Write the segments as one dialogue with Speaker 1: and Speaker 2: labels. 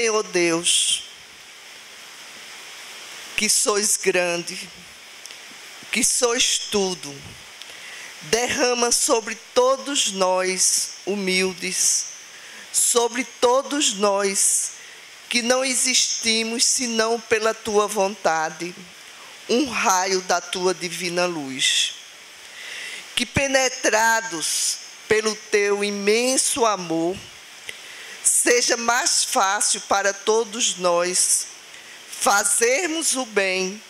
Speaker 1: Senhor Deus, que sois grande, que sois tudo, derrama sobre todos nós humildes, sobre todos nós que não existimos senão pela tua vontade, um raio da tua divina luz. Que penetrados pelo teu imenso amor, seja mais fácil para todos nós fazermos o bem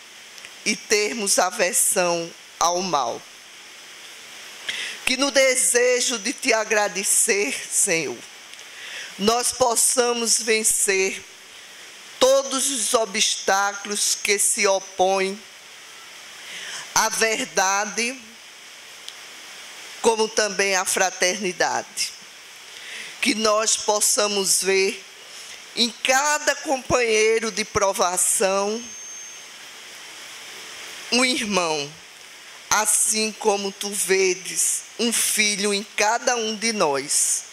Speaker 1: e termos aversão ao mal. Que no desejo de te agradecer, Senhor, nós possamos vencer todos os obstáculos que se opõem à verdade, como também à fraternidade. Que nós possamos ver em cada companheiro de provação um irmão, assim como tu vedes um filho em cada um de nós.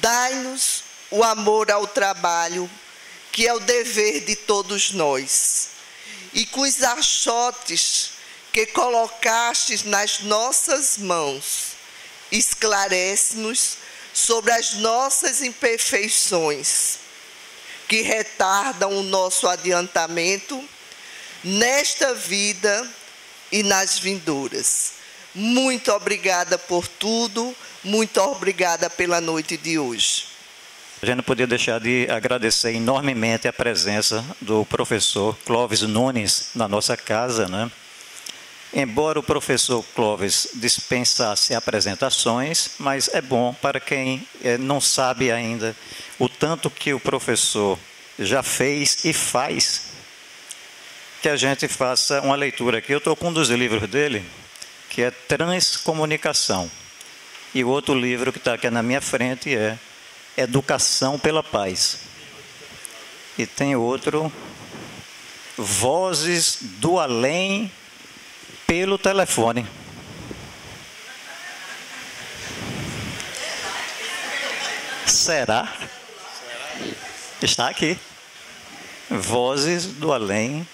Speaker 1: Dai-nos o amor ao trabalho, que é o dever de todos nós. E com os achotes que colocastes nas nossas mãos, esclarece-nos sobre as nossas imperfeições, que retardam o nosso adiantamento nesta vida e nas vindouras. Muito obrigada por tudo, muito obrigada pela noite de hoje.
Speaker 2: A gente não podia deixar de agradecer enormemente a presença do professor Clóvis Nunes na nossa casa, né? Embora o professor Clóvis dispensasse apresentações, mas é bom para quem não sabe ainda o tanto que o professor já fez e faz, que a gente faça uma leitura aqui. Eu estou com um dos livros dele, que é Transcomunicação. E o outro livro que está aqui na minha frente é Educação pela Paz. E tem outro, Vozes do Além pelo Telefone. Será? Está aqui. Vozes do Além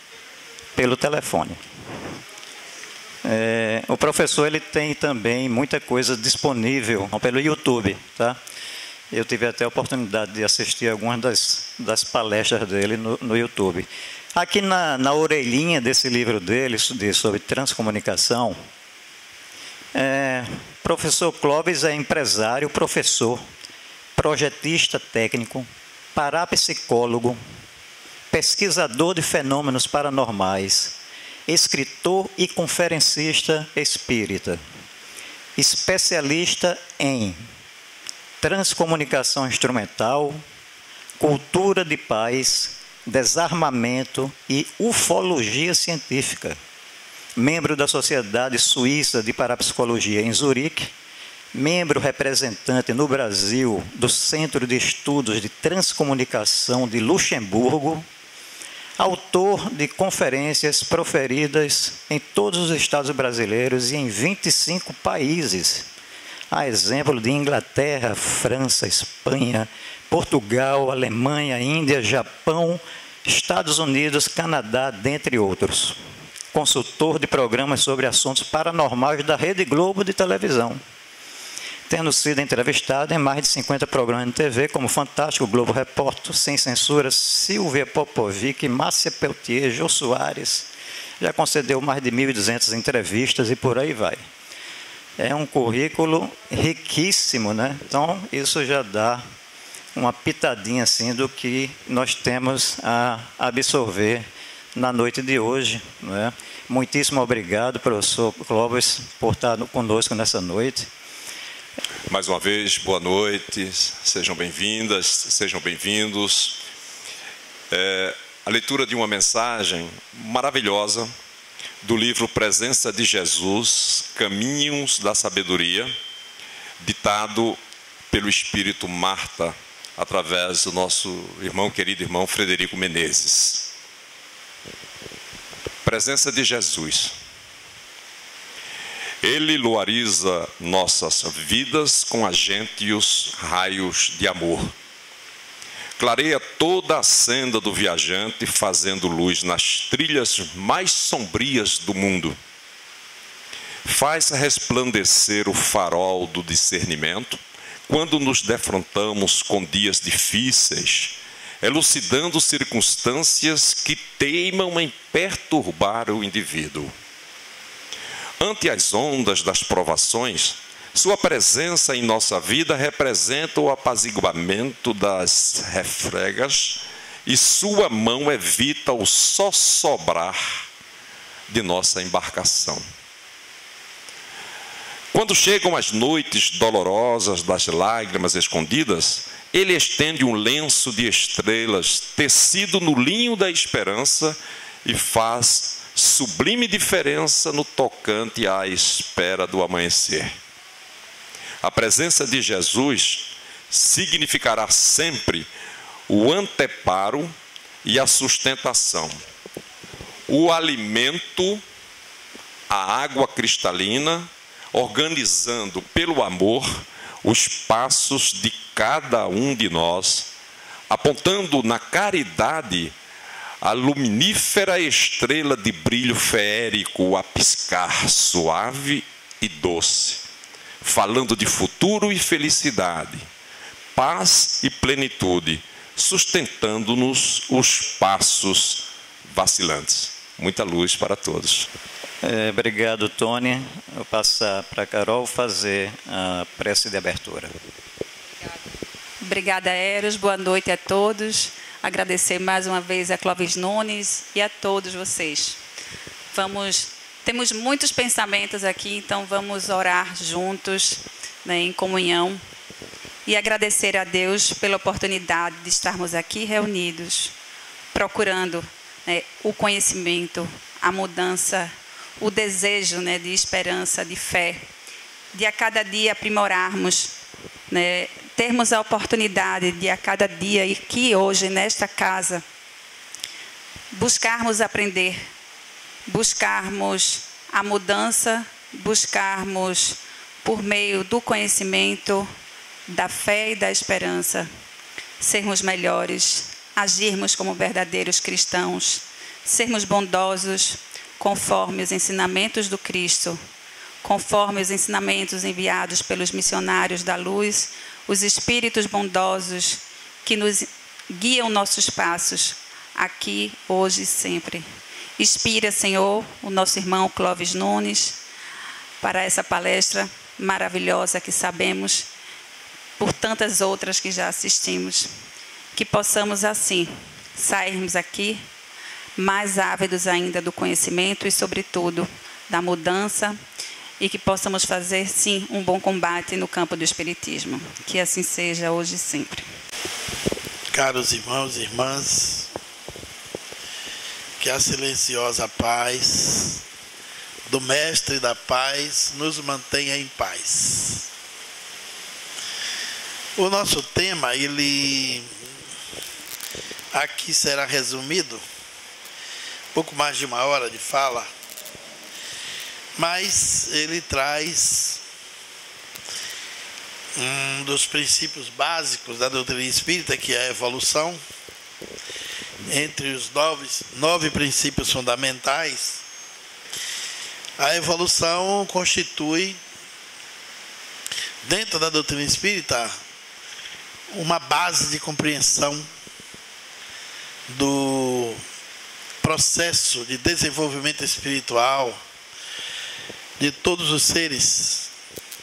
Speaker 2: pelo Telefone. O professor ele tem também muita coisa disponível pelo YouTube, tá? Eu tive até a oportunidade de assistir algumas das palestras dele no YouTube. Aqui na orelhinha desse livro dele, sobre transcomunicação, professor Clóvis é empresário, professor, projetista técnico, parapsicólogo, pesquisador de fenômenos paranormais, escritor e conferencista espírita, especialista em transcomunicação instrumental, cultura de paz, desarmamento e ufologia científica. Membro da Sociedade Suíça de Parapsicologia em Zurique, membro representante no Brasil do Centro de Estudos de Transcomunicação de Luxemburgo, autor de conferências proferidas em todos os estados brasileiros e em 25 países, a exemplo de Inglaterra, França, Espanha, Portugal, Alemanha, Índia, Japão, Estados Unidos, Canadá, dentre outros. Consultor de programas sobre assuntos paranormais da Rede Globo de televisão, tendo sido entrevistado em mais de 50 programas de TV, como Fantástico, Globo Repórter, Sem Censura, Silvia Popovic, Márcia Peltier, Jô Soares. Já concedeu mais de 1.200 entrevistas e por aí vai. É um currículo riquíssimo, né? Então, isso já dá uma pitadinha assim do que nós temos a absorver na noite de hoje, né? Muitíssimo obrigado, professor Clóvis, por estar conosco nessa noite.
Speaker 3: Mais uma vez, boa noite, sejam bem-vindas, sejam bem-vindos. A leitura de uma mensagem maravilhosa do livro Presença de Jesus, Caminhos da Sabedoria, ditado pelo Espírito Marta, através do nosso querido irmão Frederico Menezes. Presença de Jesus. Ele luariza nossas vidas com agêntios raios de amor. clareia toda a senda do viajante, fazendo luz nas trilhas mais sombrias do mundo. Faz resplandecer o farol do discernimento quando nos defrontamos com dias difíceis, elucidando circunstâncias que teimam em perturbar o indivíduo. Ante as ondas das provações, sua presença em nossa vida representa o apaziguamento das refregas e sua mão evita o sossobrar de nossa embarcação. Quando chegam as noites dolorosas das lágrimas escondidas, ele estende um lenço de estrelas tecido no linho da esperança e faz sublime diferença no tocante à espera do amanhecer. A presença de Jesus significará sempre o anteparo e a sustentação, o alimento, a água cristalina, organizando pelo amor os passos de cada um de nós, apontando na caridade a luminífera estrela de brilho feérico a piscar suave e doce, falando de futuro e felicidade, paz e plenitude, sustentando-nos os passos vacilantes. Muita luz para todos.
Speaker 2: Obrigado, Tony. Vou passar para a Carol fazer a prece de abertura.
Speaker 4: Obrigada, Eros. Boa noite a todos. Agradecer mais uma vez a Clóvis Nunes e a todos vocês. Temos muitos pensamentos aqui, então vamos orar juntos, né, em comunhão, e agradecer a Deus pela oportunidade de estarmos aqui reunidos, procurando, né, o conhecimento, a mudança, o desejo, né, de esperança, de fé, de a cada dia aprimorarmos, né, termos a oportunidade de a cada dia, e aqui hoje, nesta casa, buscarmos aprender, buscarmos a mudança, buscarmos por meio do conhecimento, da fé e da esperança, sermos melhores, agirmos como verdadeiros cristãos, sermos bondosos conforme os ensinamentos do Cristo, conforme os ensinamentos enviados pelos missionários da luz, os espíritos bondosos que nos guiam nossos passos, aqui, hoje e sempre. Inspira, Senhor, o nosso irmão Clóvis Nunes, para essa palestra maravilhosa que sabemos, por tantas outras que já assistimos, que possamos assim sairmos aqui mais ávidos ainda do conhecimento e, sobretudo, da mudança, e que possamos fazer, sim, um bom combate no campo do Espiritismo. Que assim seja hoje e sempre.
Speaker 5: Caros irmãos e irmãs, que a silenciosa paz do Mestre da Paz nos mantenha em paz. O nosso tema, ele aqui será resumido, pouco mais de 1 hora de fala, mas ele traz um dos princípios básicos da doutrina espírita, que é a evolução. Entre os 9 princípios fundamentais, a evolução constitui, dentro da doutrina espírita, uma base de compreensão do processo de desenvolvimento espiritual de todos os seres,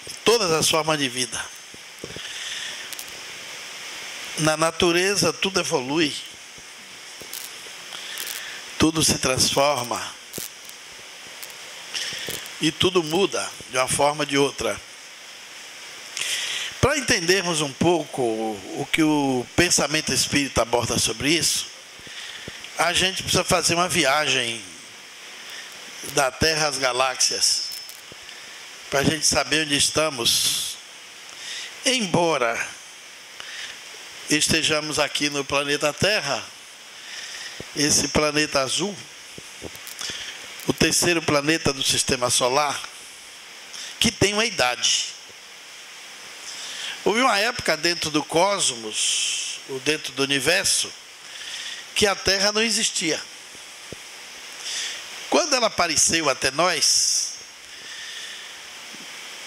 Speaker 5: de todas as formas de vida. Na natureza tudo evolui, tudo se transforma e tudo muda de uma forma ou de outra. Para entendermos um pouco o que o pensamento espírita aborda sobre isso, a gente precisa fazer uma viagem da Terra às galáxias, para a gente saber onde estamos. Embora estejamos aqui no planeta Terra, esse planeta azul, o terceiro planeta do Sistema Solar, que tem uma idade. Houve uma época dentro do cosmos ou dentro do universo, que a Terra não existia. Quando ela apareceu até nós,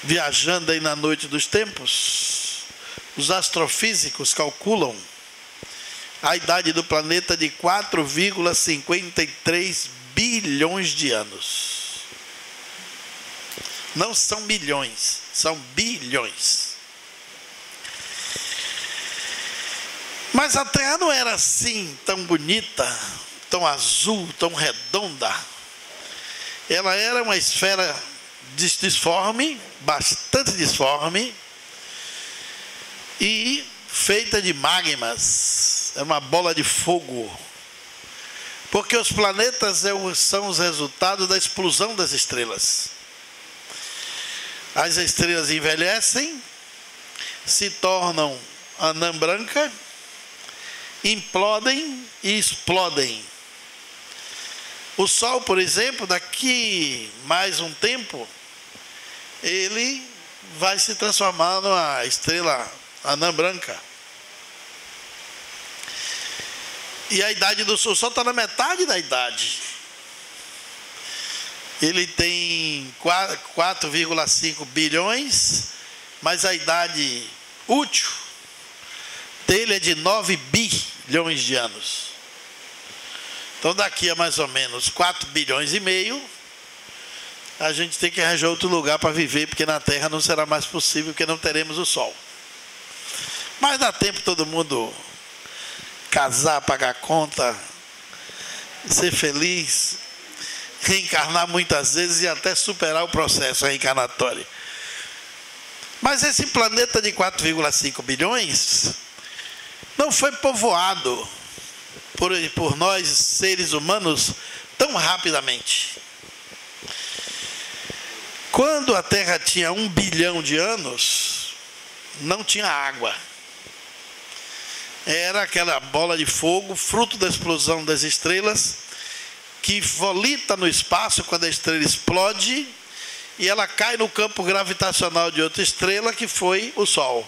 Speaker 5: viajando aí na noite dos tempos, os astrofísicos calculam a idade do planeta de 4,53 bilhões de anos. Não são milhões, são bilhões. Mas a Terra não era assim, tão bonita, tão azul, tão redonda. Ela era uma esfera disforme, bastante disforme, e feita de magmas. É uma bola de fogo. Porque os planetas são os resultados da explosão das estrelas. As estrelas envelhecem, se tornam anã branca, implodem e explodem. O Sol, por exemplo, daqui mais um tempo, ele vai se transformar numa estrela anã branca. E a idade do Sol está na metade da idade. Ele tem 4,5 bilhões, mas a idade útil dele é de 9 bilhões de anos. Então daqui a mais ou menos 4 bilhões e meio, a gente tem que arranjar outro lugar para viver, porque na Terra não será mais possível, porque não teremos o Sol. Mas dá tempo todo mundo casar, pagar conta, ser feliz, reencarnar muitas vezes e até superar o processo reencarnatório. Mas esse planeta de 4,5 bilhões não foi povoado por nós, seres humanos, tão rapidamente. Quando a Terra tinha 1 bilhão de anos, não tinha água. Era aquela bola de fogo, fruto da explosão das estrelas, que volita no espaço quando a estrela explode, e ela cai no campo gravitacional de outra estrela, que foi o Sol.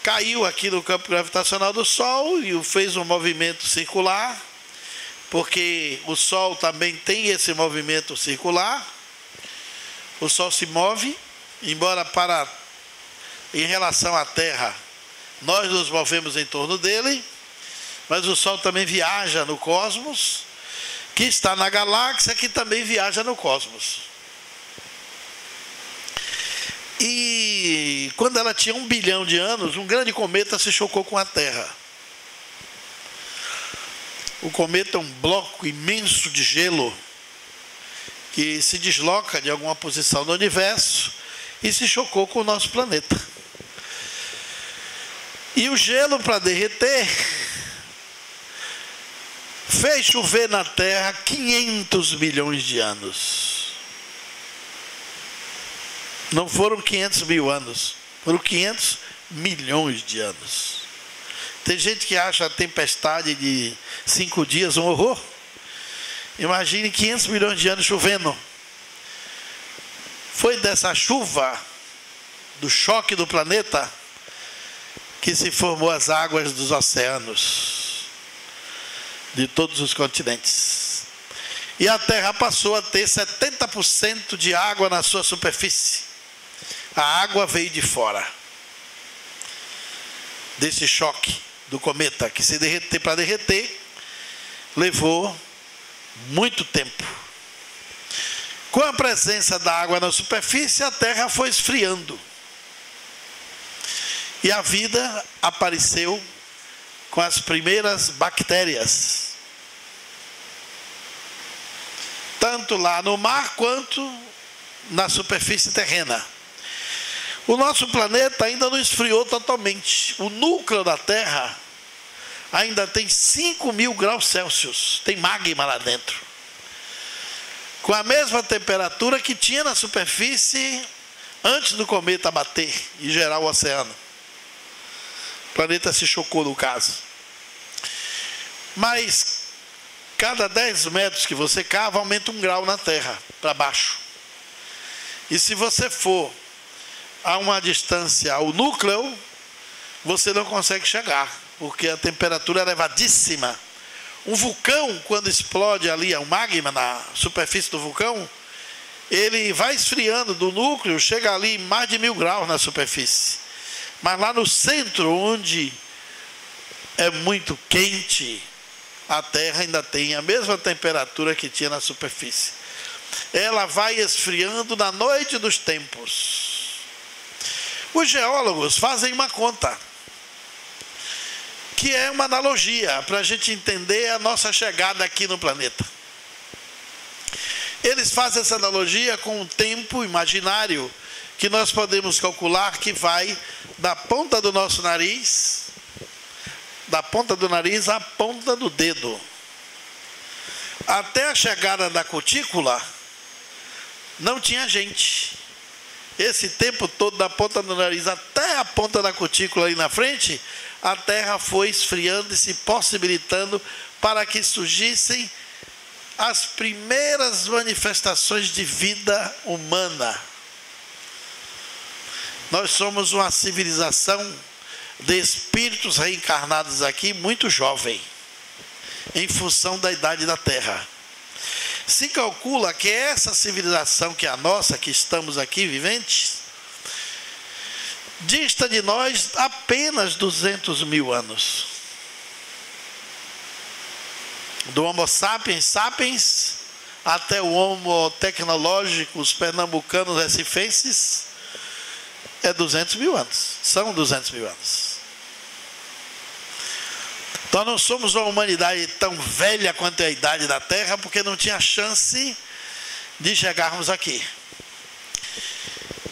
Speaker 5: Caiu aqui no campo gravitacional do Sol e fez um movimento circular, porque o Sol também tem esse movimento circular. O Sol se move, embora em relação à Terra, nós nos movemos em torno dele, mas o Sol também viaja no cosmos, que está na galáxia, que também viaja no cosmos. E quando ela tinha 1 bilhão de anos, um grande cometa se chocou com a Terra. O cometa é um bloco imenso de gelo que se desloca de alguma posição no universo e se chocou com o nosso planeta. E o gelo, para derreter, fez chover na Terra 500 milhões de anos. Não foram 500 mil anos, foram 500 milhões de anos. Tem gente que acha a tempestade de 5 dias um horror. Imagine 500 milhões de anos chovendo. Foi dessa chuva, do choque do planeta, que se formou as águas dos oceanos, de todos os continentes. E a Terra passou a ter 70% de água na sua superfície. A água veio de fora desse choque do cometa, que se derreter, para derreter, levou muito tempo. Com a presença da água na superfície, a Terra foi esfriando. E a vida apareceu com as primeiras bactérias, tanto lá no mar quanto na superfície terrena. O nosso planeta ainda não esfriou totalmente. O núcleo da Terra ainda tem 5.000 graus Celsius. Tem magma lá dentro. Com a mesma temperatura que tinha na superfície antes do cometa bater e gerar o oceano. O planeta se chocou no caso. Mas cada 10 metros que você cava, aumenta 1 grau na Terra, para baixo. E se você for a uma distância ao núcleo, você não consegue chegar, porque a temperatura é elevadíssima. Um vulcão, quando explode ali o magma na superfície do vulcão, ele vai esfriando do núcleo, chega ali mais de 1000 graus na superfície. Mas lá no centro, onde é muito quente, a Terra ainda tem a mesma temperatura que tinha na superfície. Ela vai esfriando na noite dos tempos. Os geólogos fazem uma conta, que é uma analogia para a gente entender a nossa chegada aqui no planeta. Eles fazem essa analogia com um tempo imaginário que nós podemos calcular que vai da ponta do nosso nariz, da ponta do nariz à ponta do dedo. Até a chegada da cutícula, não tinha gente. Esse tempo todo, da ponta do nariz até a ponta da cutícula ali na frente, a Terra foi esfriando e se possibilitando para que surgissem as primeiras manifestações de vida humana. Nós somos uma civilização de espíritos reencarnados aqui muito jovem, em função da idade da Terra. Se calcula que essa civilização que é a nossa, que estamos aqui viventes, dista de nós apenas 200 mil anos. Do Homo sapiens sapiens até o Homo tecnológico, os pernambucanos recifenses, é 200 mil anos. São 200 mil anos. Nós não somos uma humanidade tão velha quanto é a idade da Terra, porque não tinha chance de chegarmos aqui.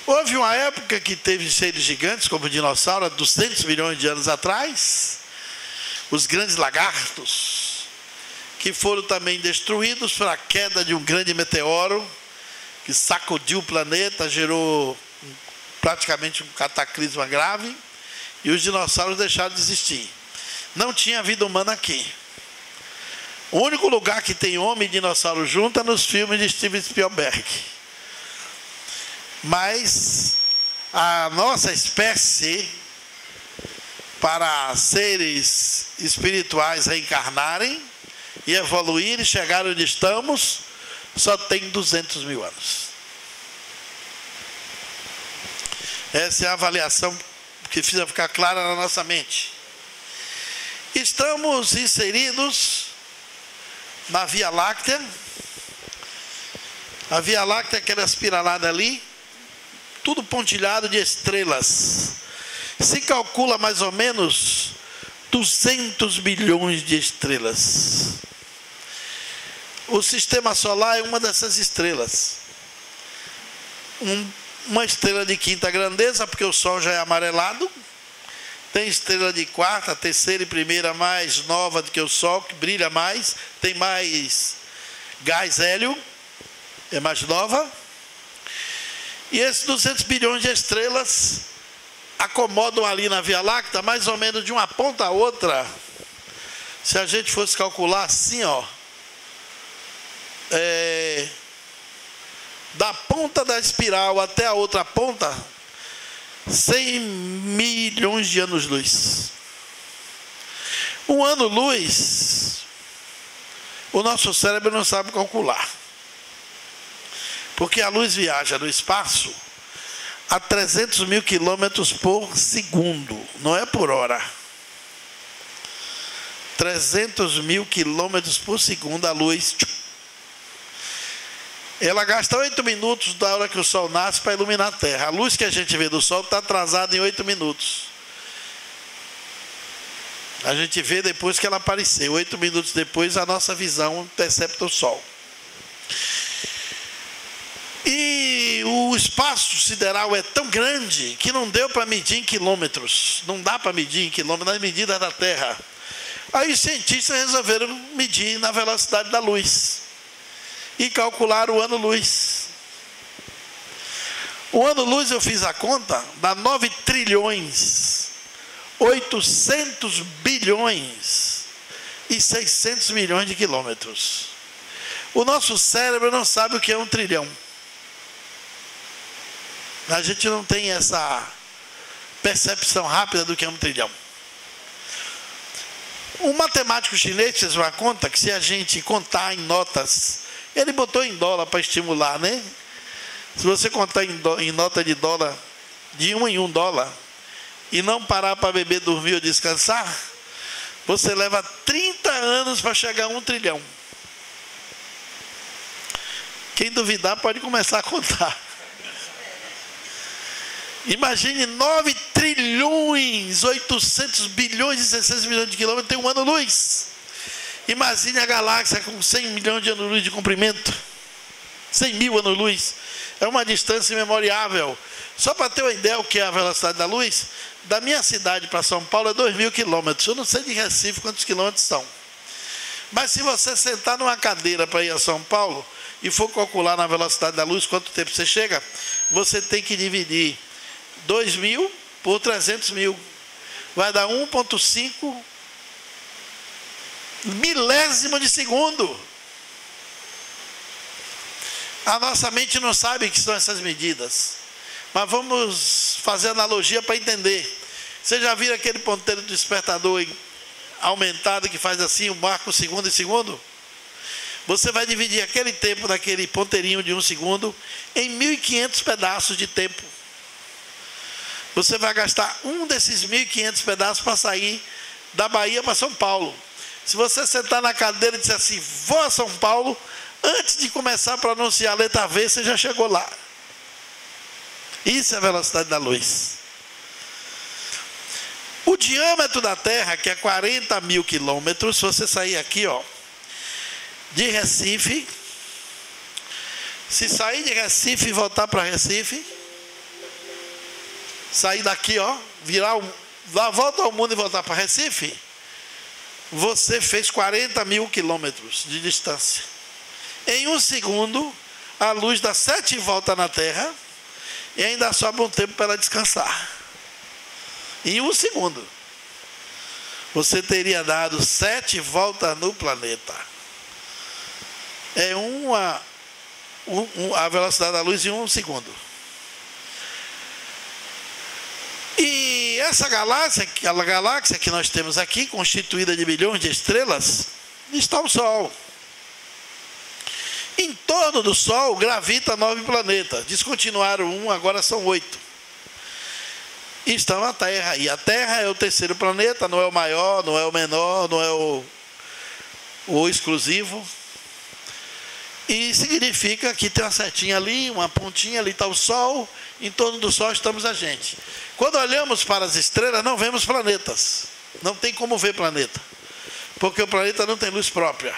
Speaker 5: Houve uma época que teve seres gigantes, como o dinossauro, há 200 milhões de anos atrás, os grandes lagartos, que foram também destruídos pela queda de um grande meteoro, que sacudiu o planeta, gerou praticamente um cataclisma grave, e os dinossauros deixaram de existir. Não tinha vida humana aqui. O único lugar que tem homem e dinossauro junto é nos filmes de Steven Spielberg. Mas a nossa espécie, para seres espirituais reencarnarem e evoluir e chegar onde estamos, só tem 200 mil anos. Essa é a avaliação que precisa ficar clara na nossa mente. Estamos inseridos na Via Láctea. A Via Láctea é aquela espiralada ali, tudo pontilhado de estrelas. Se calcula mais ou menos 200 bilhões de estrelas. O sistema solar é uma dessas estrelas. Uma estrela de quinta grandeza, porque o Sol já é amarelado. Tem estrela de quarta, terceira e primeira mais nova do que o Sol, que brilha mais. Tem mais gás hélio, é mais nova. E esses 200 bilhões de estrelas acomodam ali na Via Láctea, mais ou menos de uma ponta a outra. Se a gente fosse calcular assim, ó, da ponta da espiral até a outra ponta, 100 milhões de anos-luz. Um ano-luz, o nosso cérebro não sabe calcular. Porque a luz viaja no espaço a 300 mil quilômetros por segundo, não é por hora. 300 mil quilômetros por segundo a luz. Ela gasta 8 minutos da hora que o Sol nasce para iluminar a Terra. A luz que a gente vê do Sol está atrasada em 8 minutos. A gente vê depois que ela apareceu. 8 minutos depois a nossa visão intercepta o Sol. E o espaço sideral é tão grande que não deu para medir em quilômetros. Não dá para medir em quilômetros nas medidas da Terra. Aí os cientistas resolveram medir na velocidade da luz. E calcular o ano-luz. O ano-luz, eu fiz a conta, dá 9 trilhões, 800 bilhões e 600 milhões de quilômetros. O nosso cérebro não sabe o que é 1 trilhão. A gente não tem essa percepção rápida do que é 1 trilhão. Um matemático chinês fez uma conta que se a gente contar em notas, ele botou em dólar para estimular, né? Se você contar em nota de dólar, de 1 em 1 dólar, e não parar para beber, dormir ou descansar, você leva 30 anos para chegar a 1 trilhão. Quem duvidar pode começar a contar. Imagine 9 trilhões, 800 bilhões e 600 milhões de quilômetros tem um ano-luz. Imagine a galáxia com 100 milhões de anos-luz de comprimento. 100 mil anos-luz. É uma distância imemoriável. Só para ter uma ideia o que é a velocidade da luz, da minha cidade para São Paulo é 2.000 quilômetros. Eu não sei de Recife quantos quilômetros são. Mas se você sentar numa cadeira para ir a São Paulo e for calcular na velocidade da luz quanto tempo você chega, você tem que dividir 2.000 por 300.000. Vai dar 1,5 milésimo de segundo. A nossa mente não sabe o que são essas medidas. Mas vamos fazer analogia para entender. Você já viu aquele ponteiro do despertador aumentado que faz assim, o marco segundo e segundo? Você vai dividir aquele tempo daquele ponteirinho de 1 segundo em 1.500 pedaços de tempo. Você vai gastar um desses 1.500 pedaços para sair da Bahia para São Paulo. Se você sentar na cadeira e disser assim, vou a São Paulo, antes de começar a pronunciar a letra V, você já chegou lá. Isso é a velocidade da luz. O diâmetro da Terra, que é 40.000 quilômetros, se você sair aqui, ó, de Recife, se sair de Recife e voltar para Recife, sair daqui, ó, dar a volta ao mundo e voltar para Recife, você fez 40.000 quilômetros de distância. Em 1 segundo, a luz dá 7 voltas na Terra e ainda sobra um tempo para ela descansar. Em 1 segundo, você teria dado 7 voltas no planeta. É a velocidade da luz em 1 segundo. E essa galáxia que nós temos aqui, constituída de bilhões de estrelas, está o Sol. Em torno do Sol gravita 9 planetas. Descontinuaram 1, agora são 8. E estão a Terra. E a Terra é o terceiro planeta, não é o maior, não é o menor, não é o exclusivo. E significa que tem uma setinha ali, uma pontinha, ali está o Sol, em torno do Sol estamos a gente. Quando olhamos para as estrelas, não vemos planetas. Não tem como ver planeta. Porque o planeta não tem luz própria.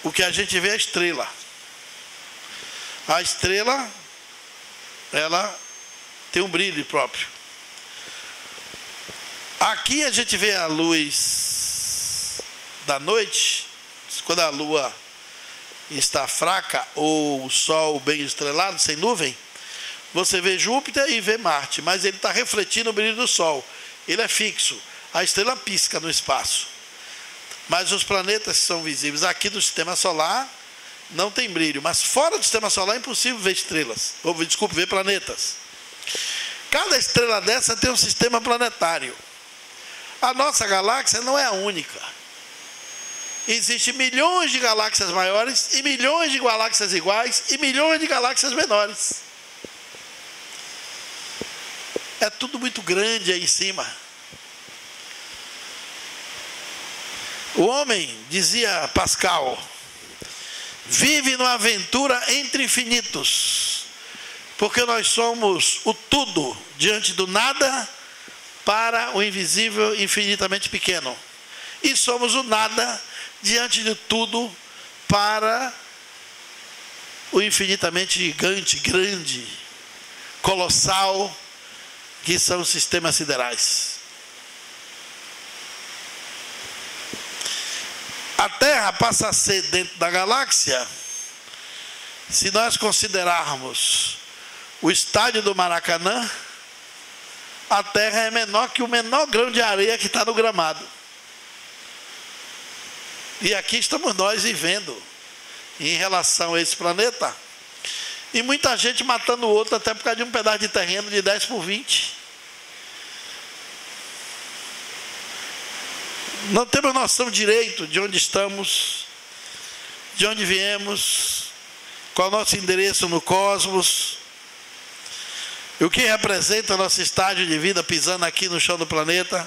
Speaker 5: O que a gente vê é a estrela. A estrela, ela tem um brilho próprio. Aqui a gente vê a luz da noite, quando a lua está fraca ou o sol bem estrelado, sem nuvem, você vê Júpiter e vê Marte, mas ele está refletindo o brilho do sol. Ele é fixo. A estrela pisca no espaço. Mas os planetas que são visíveis aqui do sistema solar não tem brilho. Mas fora do sistema solar é impossível ver estrelas. Ver planetas. Cada estrela dessa tem um sistema planetário. A nossa galáxia não é a única. Existem milhões de galáxias maiores e milhões de galáxias iguais e milhões de galáxias menores. É tudo muito grande aí em cima. O homem, dizia Pascal, vive numa aventura entre infinitos, porque nós somos o tudo diante do nada para o invisível infinitamente pequeno. E somos o nada diante de tudo para o infinitamente gigante, grande, colossal, que são os sistemas siderais. A Terra passa a ser dentro da galáxia, se nós considerarmos o estádio do Maracanã, a Terra é menor que o menor grão de areia que está no gramado. E aqui estamos nós vivendo em relação a esse planeta. E muita gente matando o outro até por causa de um pedaço de terreno de 10 por 20. Não temos noção direito de onde estamos, de onde viemos, qual é o nosso endereço no cosmos, e o que representa nosso estágio de vida pisando aqui no chão do planeta.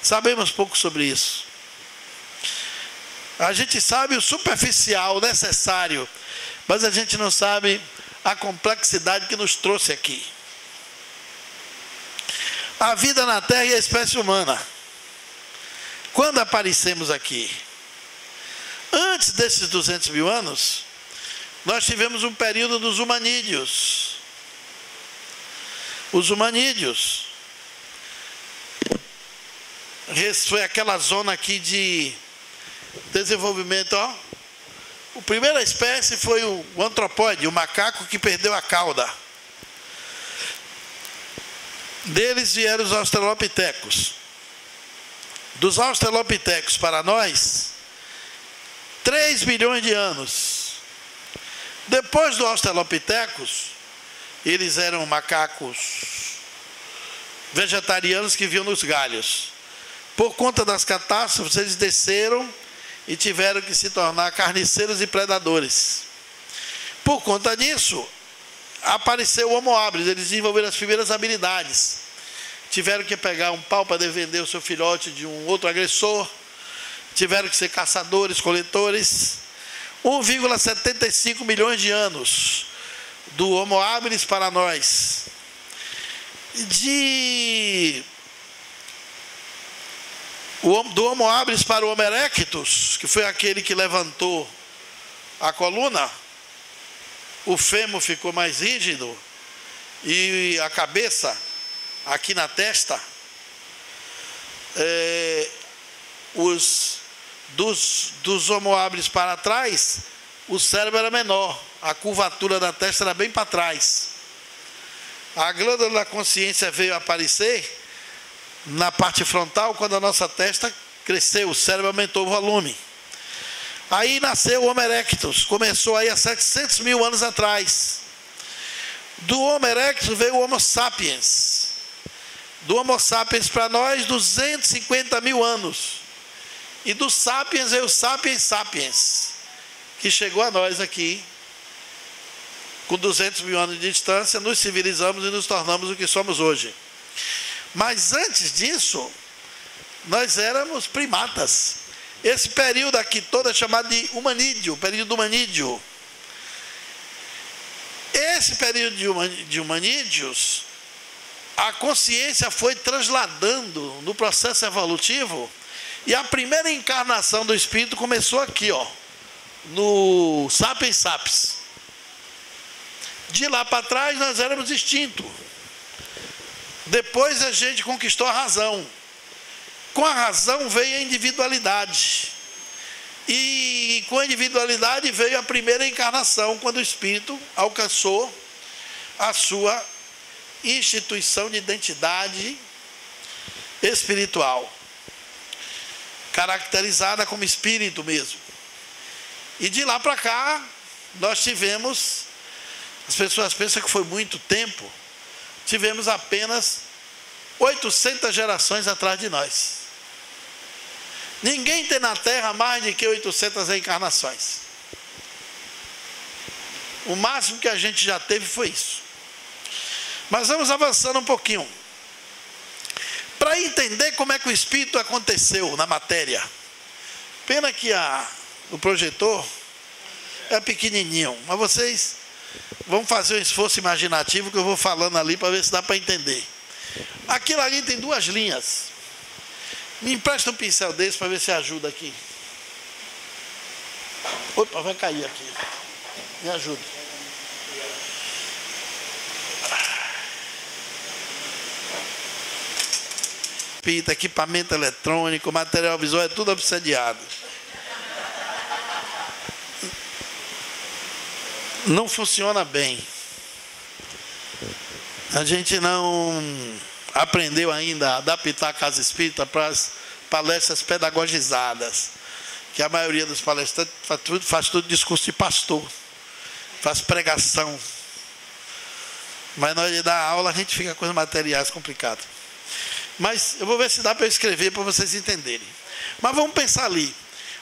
Speaker 5: Sabemos pouco sobre isso. A gente sabe o superficial, o necessário, mas a gente não sabe a complexidade que nos trouxe aqui. A vida na Terra e a espécie humana. Quando aparecemos aqui? Antes desses 200 mil anos, nós tivemos um período dos humanídeos. Os humanídeos. Foi aquela zona aqui de desenvolvimento, ó. A primeira espécie foi o antropóide, o macaco que perdeu a cauda. Deles vieram os australopitecos. Dos australopitecos para nós, 3 bilhões de anos. Depois dos australopitecos, eles eram macacos vegetarianos que viviam nos galhos. Por conta das catástrofes, eles desceram e tiveram que se tornar carniceiros e predadores. Por conta disso, apareceu o Homo habilis, eles desenvolveram as primeiras habilidades. Tiveram que pegar um pau para defender o seu filhote de um outro agressor. Tiveram que ser caçadores, coletores. 1,75 milhões de anos do Homo habilis para nós. Do Homo habilis para o Homo erectus, que foi aquele que levantou a coluna, o fêmur ficou mais rígido e a cabeça aqui na testa, dos Homo habilis para trás, o cérebro era menor, a curvatura da testa era bem para trás. A glândula da consciência veio aparecer na parte frontal quando a nossa testa cresceu, o cérebro aumentou o volume. Aí nasceu o Homo erectus, começou aí há 700 mil anos atrás. Do Homo erectus veio o Homo sapiens. Do Homo sapiens para nós, 250 mil anos. E do sapiens veio o sapiens sapiens, que chegou a nós aqui, com 200 mil anos de distância, nos civilizamos e nos tornamos o que somos hoje. Mas antes disso, nós éramos primatas. Esse período aqui todo é chamado de humanídeo, período humanídeo. Esse período de humanídeos, a consciência foi transladando no processo evolutivo, e a primeira encarnação do espírito começou aqui, ó, no Sapiens Sapiens. De lá para trás nós éramos extintos. Depois a gente conquistou a razão. Com a razão veio a individualidade. E com a individualidade veio a primeira encarnação, quando o espírito alcançou a sua instituição de identidade espiritual, caracterizada como espírito mesmo. E de lá para cá, nós tivemos, as pessoas pensam que foi muito tempo, tivemos apenas 800 gerações atrás de nós. Ninguém tem na Terra mais de que 800 reencarnações. O máximo que a gente já teve foi isso. Mas vamos avançando um pouquinho. Para entender como é que o espírito aconteceu na matéria. Pena que o projetor é pequenininho, mas vocês vão fazer um esforço imaginativo que eu vou falando ali para ver se dá para entender. Aquilo ali tem duas linhas. Me empresta um pincel desse para ver se ajuda aqui. Opa, vai cair aqui. Me ajuda. Equipamento eletrônico, material visual, é tudo obsediado. Não funciona bem. A gente não aprendeu ainda a adaptar a casa espírita para as palestras pedagogizadas, que a maioria dos palestrantes faz tudo discurso de pastor, faz pregação. Mas na hora de dar aula a gente fica com os materiais complicados. Mas eu vou ver se dá para eu escrever para vocês entenderem. Mas vamos pensar ali.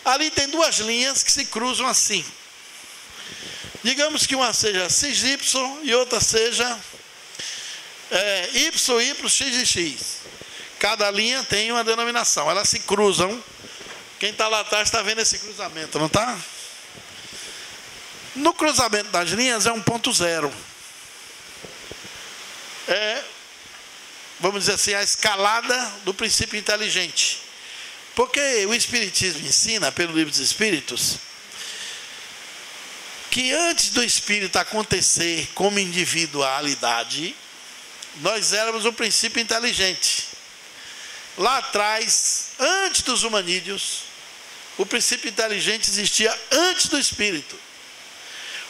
Speaker 5: Ali tem duas linhas que se cruzam assim. Digamos que uma seja XY e outra seja YY, XX. Cada linha tem uma denominação. Elas se cruzam. Quem está lá atrás está vendo esse cruzamento, não está? No cruzamento das linhas é um ponto zero. Vamos dizer assim, a escalada do princípio inteligente. Porque o Espiritismo ensina, pelo Livro dos Espíritos, que antes do Espírito acontecer como individualidade, nós éramos um princípio inteligente. Lá atrás, antes dos humanídeos, o princípio inteligente existia antes do Espírito.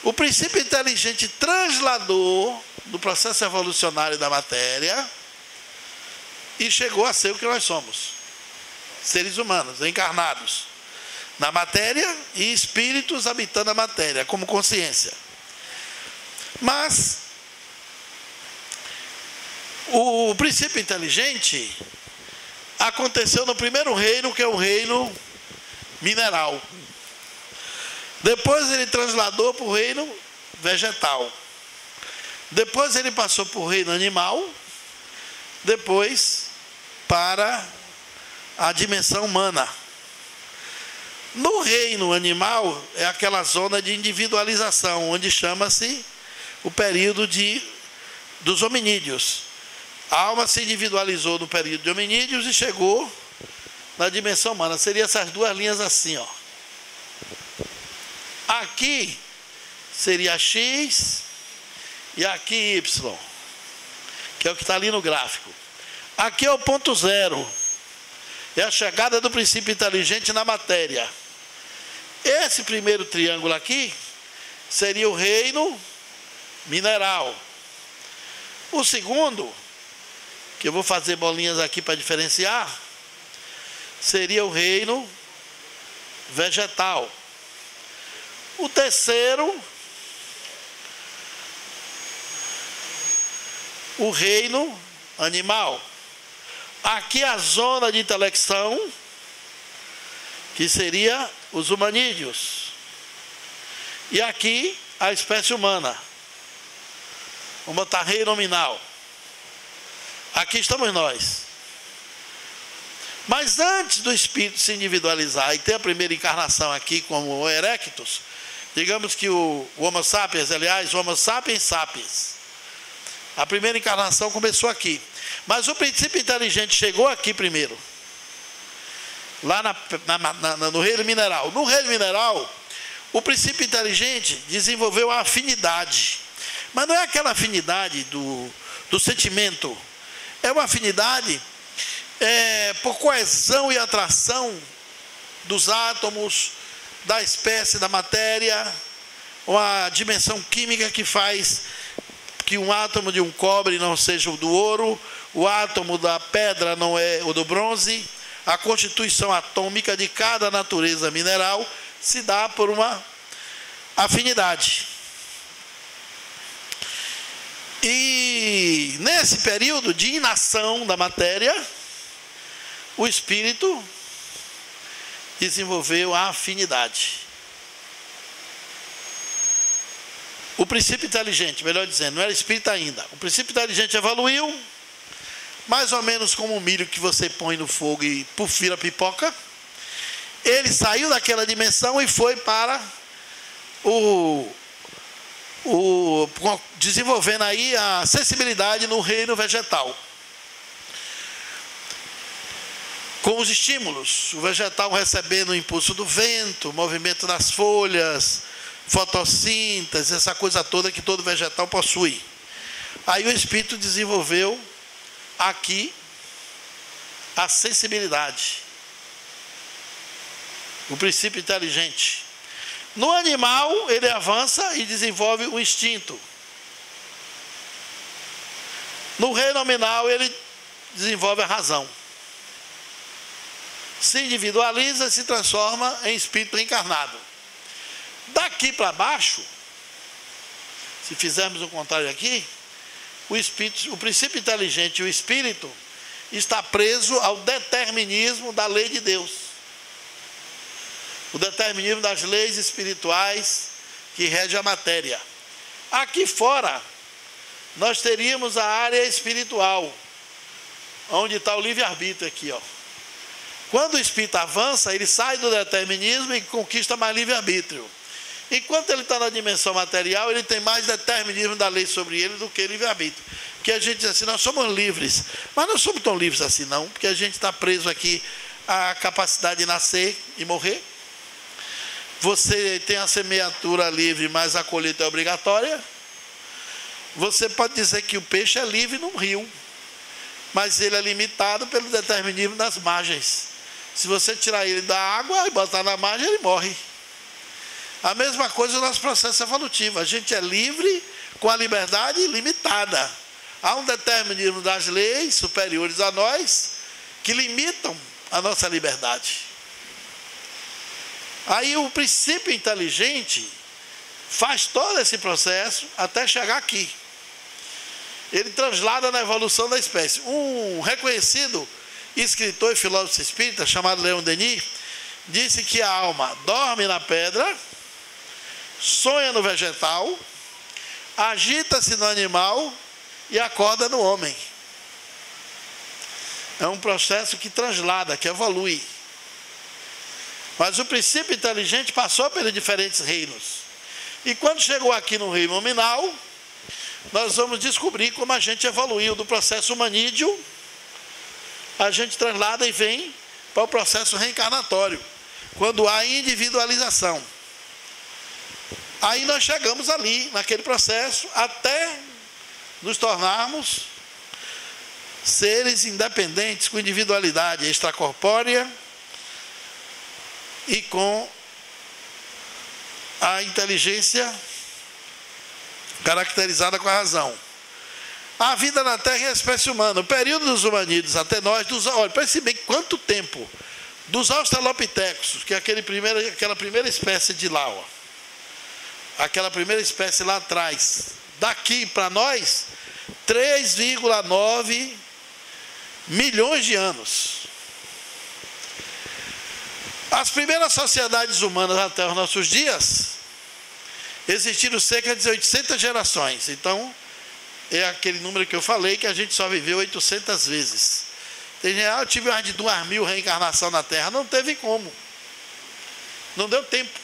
Speaker 5: O princípio inteligente transladou do processo evolucionário da matéria e chegou a ser o que nós somos. Seres humanos, encarnados na matéria e espíritos habitando a matéria, como consciência. Mas o princípio inteligente aconteceu no primeiro reino, que é o reino mineral. Depois ele transladou para o reino vegetal. Depois ele passou para o reino animal. Depois para a dimensão humana. No reino animal é aquela zona de individualização, onde chama-se o período dos hominídeos. A alma se individualizou no período de hominídeos e chegou na dimensão humana. Seriam essas duas linhas assim, ó. Aqui seria X e aqui Y, que é o que está ali no gráfico. Aqui é o ponto zero. É a chegada do princípio inteligente na matéria. Esse primeiro triângulo aqui seria o reino mineral. O segundo, que eu vou fazer bolinhas aqui para diferenciar, seria o reino vegetal. O terceiro, o reino animal. Aqui a zona de intelecção, que seria os humanídeos. E aqui a espécie humana. Vamos botar reino nominal. Aqui estamos nós. Mas antes do espírito se individualizar e ter a primeira encarnação aqui como o Erectus, digamos que o Homo sapiens, aliás, o Homo sapiens sapiens, a primeira encarnação começou aqui. Mas o princípio inteligente chegou aqui primeiro. Lá no reino mineral. No reino mineral, o princípio inteligente desenvolveu a afinidade. Mas não é aquela afinidade do sentimento. É uma afinidade por coesão e atração dos átomos, da espécie, da matéria, uma dimensão química que faz que um átomo de um cobre não seja o do ouro, o átomo da pedra não é o do bronze. A constituição atômica de cada natureza mineral se dá por uma afinidade. E nesse período de inação da matéria, o espírito desenvolveu a afinidade. O princípio inteligente, melhor dizendo, não era espírito ainda. O princípio inteligente evoluiu, mais ou menos como o milho que você põe no fogo e vira pipoca. Ele saiu daquela dimensão e foi para desenvolvendo aí a sensibilidade no reino vegetal. Com os estímulos, o vegetal recebendo o impulso do vento, o movimento das folhas, fotossíntese, essa coisa toda que todo vegetal possui. Aí o espírito desenvolveu aqui a sensibilidade, o princípio inteligente. No animal, ele avança e desenvolve o instinto. No reino nominal, ele desenvolve a razão. Se individualiza e se transforma em espírito reencarnado. Daqui para baixo, se fizermos o contrário aqui, o princípio inteligente e o espírito está preso ao determinismo da lei de Deus. o determinismo das leis espirituais que rege a matéria. Aqui fora, nós teríamos a área espiritual, onde está o livre-arbítrio aqui, ó. Quando o espírito avança, ele sai do determinismo e conquista mais livre-arbítrio. Enquanto ele está na dimensão material, ele tem mais determinismo da lei sobre ele do que livre-arbítrio. Porque a gente diz assim, nós somos livres. Mas não somos tão livres assim não, porque a gente está preso aqui à capacidade de nascer e morrer. Você tem a semeadura livre, mas a colheita é obrigatória. Você pode dizer que o peixe é livre num rio, mas ele é limitado pelo determinismo das margens. Se você tirar ele da água e botar na margem, ele morre. A mesma coisa no nosso processo evolutivo. A gente é livre com a liberdade limitada. Há um determinismo das leis superiores a nós que limitam a nossa liberdade. Aí o princípio inteligente faz todo esse processo até chegar aqui. Ele translada na evolução da espécie. Um reconhecido escritor e filósofo espírita, chamado Leon Denis, disse que a alma dorme na pedra, sonha no vegetal, agita-se no animal e acorda no homem. É um processo que translada, que evolui. Mas o princípio inteligente passou pelos diferentes reinos. E quando chegou aqui no reino nominal, nós vamos descobrir como a gente evoluiu do processo humanídeo, a gente translada e vem para o processo reencarnatório, quando há individualização. Aí nós chegamos ali, naquele processo, até nos tornarmos seres independentes, com individualidade extracorpórea e com a inteligência caracterizada com a razão. A vida na Terra é a espécie humana. O período dos humanídeos até nós, olha, pense bem quanto tempo, dos australopitecos, que é aquela primeira espécie de lá, ó, aquela primeira espécie lá atrás, daqui para nós, 3,9 milhões de anos. As primeiras sociedades humanas até os nossos dias existiram cerca de 800 gerações. Então, é aquele número que eu falei, que a gente só viveu 800 vezes. Tem gente, eu tive mais de 2.000 reencarnações na Terra. Não teve como. Não deu tempo.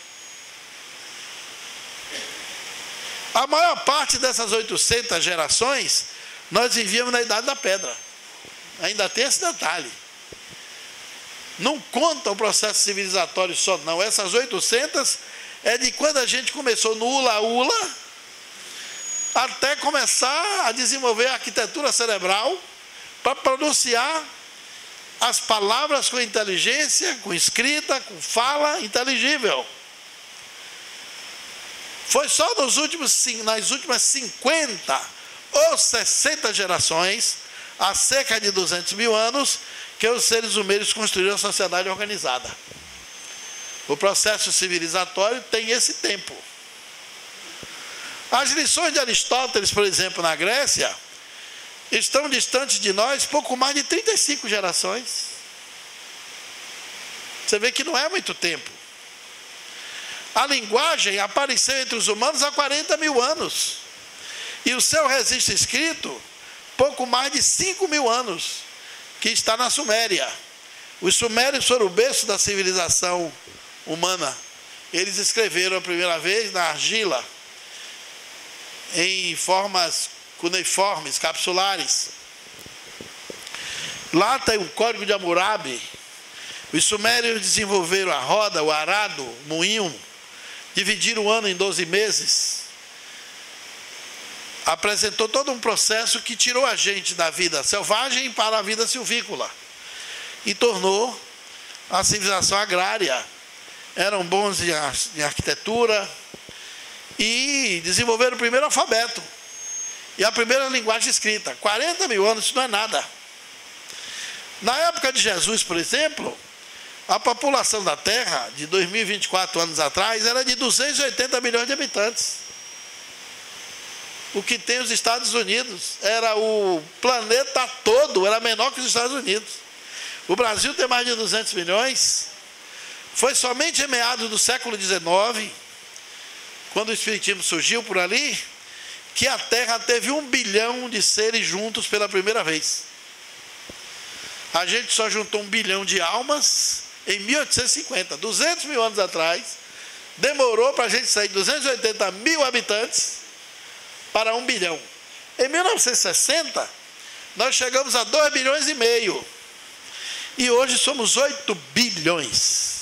Speaker 5: A maior parte dessas 800 gerações, nós vivíamos na Idade da Pedra. Ainda tem esse detalhe. Não conta o processo civilizatório só, não. Essas 800 é de quando a gente começou no Ula-Ula, até começar a desenvolver a arquitetura cerebral para pronunciar as palavras com inteligência, com escrita, com fala inteligível. Foi só nas últimas 50 ou 60 gerações, há cerca de 200 mil anos, que os seres humanos construíram a sociedade organizada. O processo civilizatório tem esse tempo. As lições de Aristóteles, por exemplo, na Grécia, estão distantes de nós pouco mais de 35 gerações. Você vê que não é muito tempo. A linguagem apareceu entre os humanos há 40 mil anos. E o seu registro escrito, pouco mais de 5 mil anos, que está na Suméria. Os sumérios foram o berço da civilização humana. Eles escreveram a primeira vez na argila, em formas cuneiformes, capsulares. Lá tem o código de Hammurabi. Os sumérios desenvolveram a roda, o arado, o moinho, dividiram o ano em 12 meses. Apresentou todo um processo que tirou a gente da vida selvagem para a vida silvícola e tornou a civilização agrária. Eram bons em arquitetura e desenvolveram o primeiro alfabeto e a primeira linguagem escrita. 40 mil anos, isso não é nada. Na época de Jesus, por exemplo, a população da Terra, de 2024 anos atrás, era de 280 milhões de habitantes. O que tem os Estados Unidos, era o planeta todo, era menor que os Estados Unidos. O Brasil tem mais de 200 milhões. Foi somente em meados do século XIX, quando o Espiritismo surgiu por ali, que a Terra teve 1 bilhão de seres juntos pela primeira vez. A gente só juntou 1 bilhão de almas em 1850, 200 mil anos atrás. Demorou para a gente sair de 280 mil habitantes para 1 bilhão. Em 1960, nós chegamos a 2 bilhões e meio. E hoje somos 8 bilhões.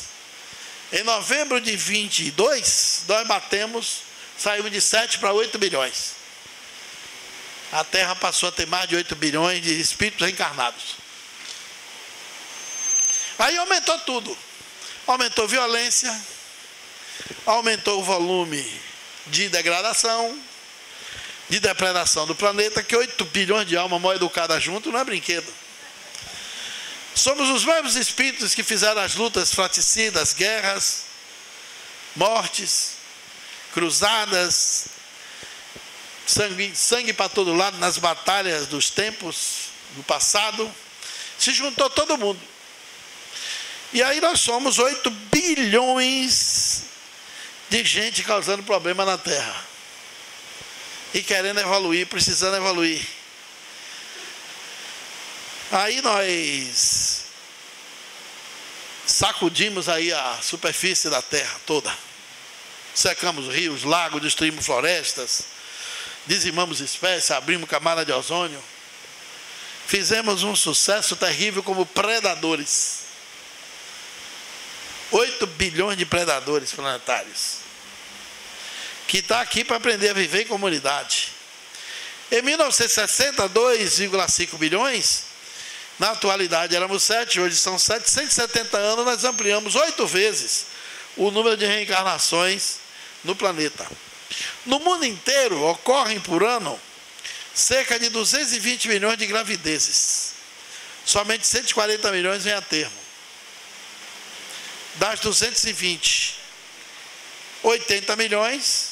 Speaker 5: Em novembro de 22, nós saímos de 7 para 8 bilhões. A Terra passou a ter mais de 8 bilhões de espíritos reencarnados. Aí aumentou tudo. Aumentou a violência, aumentou o volume de degradação, de depredação do planeta, que 8 bilhões de almas mal educadas junto não é brinquedo. Somos os mesmos espíritos que fizeram as lutas fratricidas, guerras, mortes, cruzadas, sangue para todo lado nas batalhas dos tempos do passado. Se juntou todo mundo. E aí nós somos 8 bilhões de gente causando problema na Terra. E querendo evoluir, precisando evoluir. Aí nós sacudimos aí a superfície da Terra toda. Secamos rios, lagos, destruímos florestas, dizimamos espécies, abrimos camada de ozônio. Fizemos um sucesso terrível como predadores. 8 bilhões de predadores planetários. Que está aqui para aprender a viver em comunidade. Em 1960, 2,5 bilhões. Na atualidade éramos 7, hoje são 770 anos, nós ampliamos 8 vezes o número de reencarnações no planeta. No mundo inteiro ocorrem por ano cerca de 220 milhões de gravidezes. Somente 140 milhões vêm a termo. Das 220, 80 milhões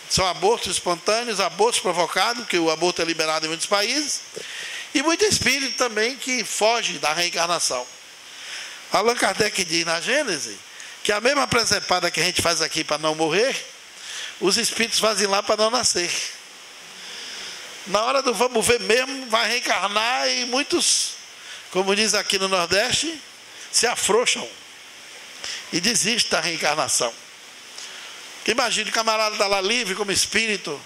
Speaker 5: são abortos espontâneos, abortos provocados, porque o aborto é liberado em muitos países. E muito espírito também que foge da reencarnação. Allan Kardec diz na Gênese que a mesma presepada que a gente faz aqui para não morrer, os espíritos fazem lá para não nascer. Na hora do vamos ver mesmo, vai reencarnar e muitos, como diz aqui no Nordeste, se afrouxam e desistem da reencarnação. Imagina, o camarada está lá livre como espírito,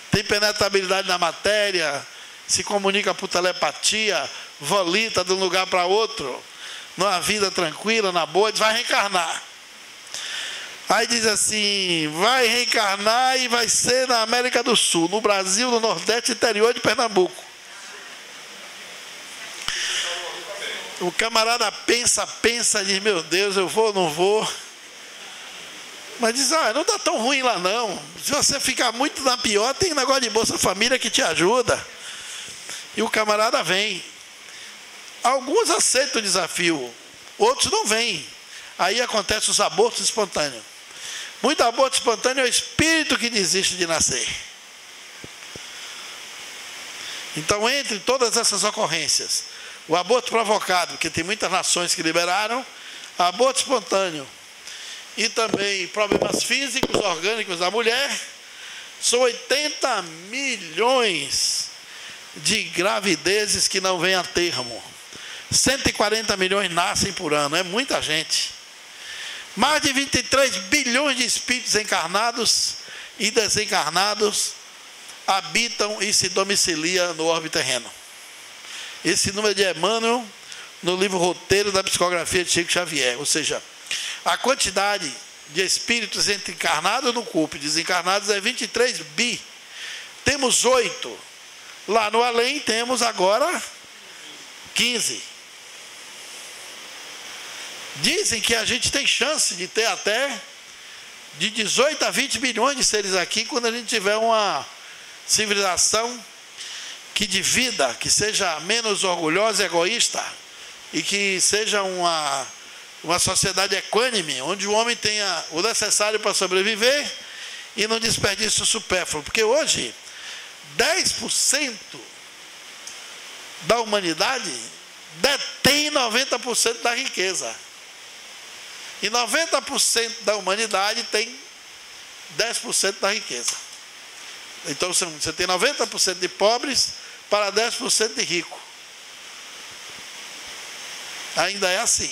Speaker 5: tem penetrabilidade na matéria, se comunica por telepatia, volita de um lugar para outro, numa vida tranquila, na boa, diz, vai reencarnar. Aí diz assim, vai reencarnar e vai ser na América do Sul, no Brasil, no Nordeste, interior de Pernambuco. O camarada pensa, diz, meu Deus, eu vou ou não vou? Mas diz, não está tão ruim lá não. Se você ficar muito na pior, tem negócio de Bolsa Família que te ajuda. E o camarada vem. Alguns aceitam o desafio, outros não vêm. Aí acontecem os abortos espontâneos. Muito aborto espontâneo é o espírito que desiste de nascer. Então, entre todas essas ocorrências, o aborto provocado, que tem muitas nações que liberaram, aborto espontâneo, e também problemas físicos, orgânicos da mulher, são 80 milhões de gravidezes que não vêm a termo. 140 milhões nascem por ano, é muita gente. Mais de 23 bilhões de espíritos encarnados e desencarnados habitam e se domiciliam no orbe terreno. Esse número de Emmanuel no livro Roteiro da Psicografia de Chico Xavier. Ou seja, a quantidade de espíritos entre encarnados no corpo e desencarnados é 23 bi. Temos 8. Lá no além temos agora 15. Dizem que a gente tem chance de ter até de 18 a 20 bilhões de seres aqui quando a gente tiver uma civilização que divida, que seja menos orgulhosa e egoísta e que seja uma sociedade equânime, onde o homem tenha o necessário para sobreviver e não desperdice o supérfluo. Porque hoje 10% da humanidade detém 90% da riqueza. E 90% da humanidade tem 10% da riqueza. Então você tem 90% de pobres para 10% de rico. Ainda é assim.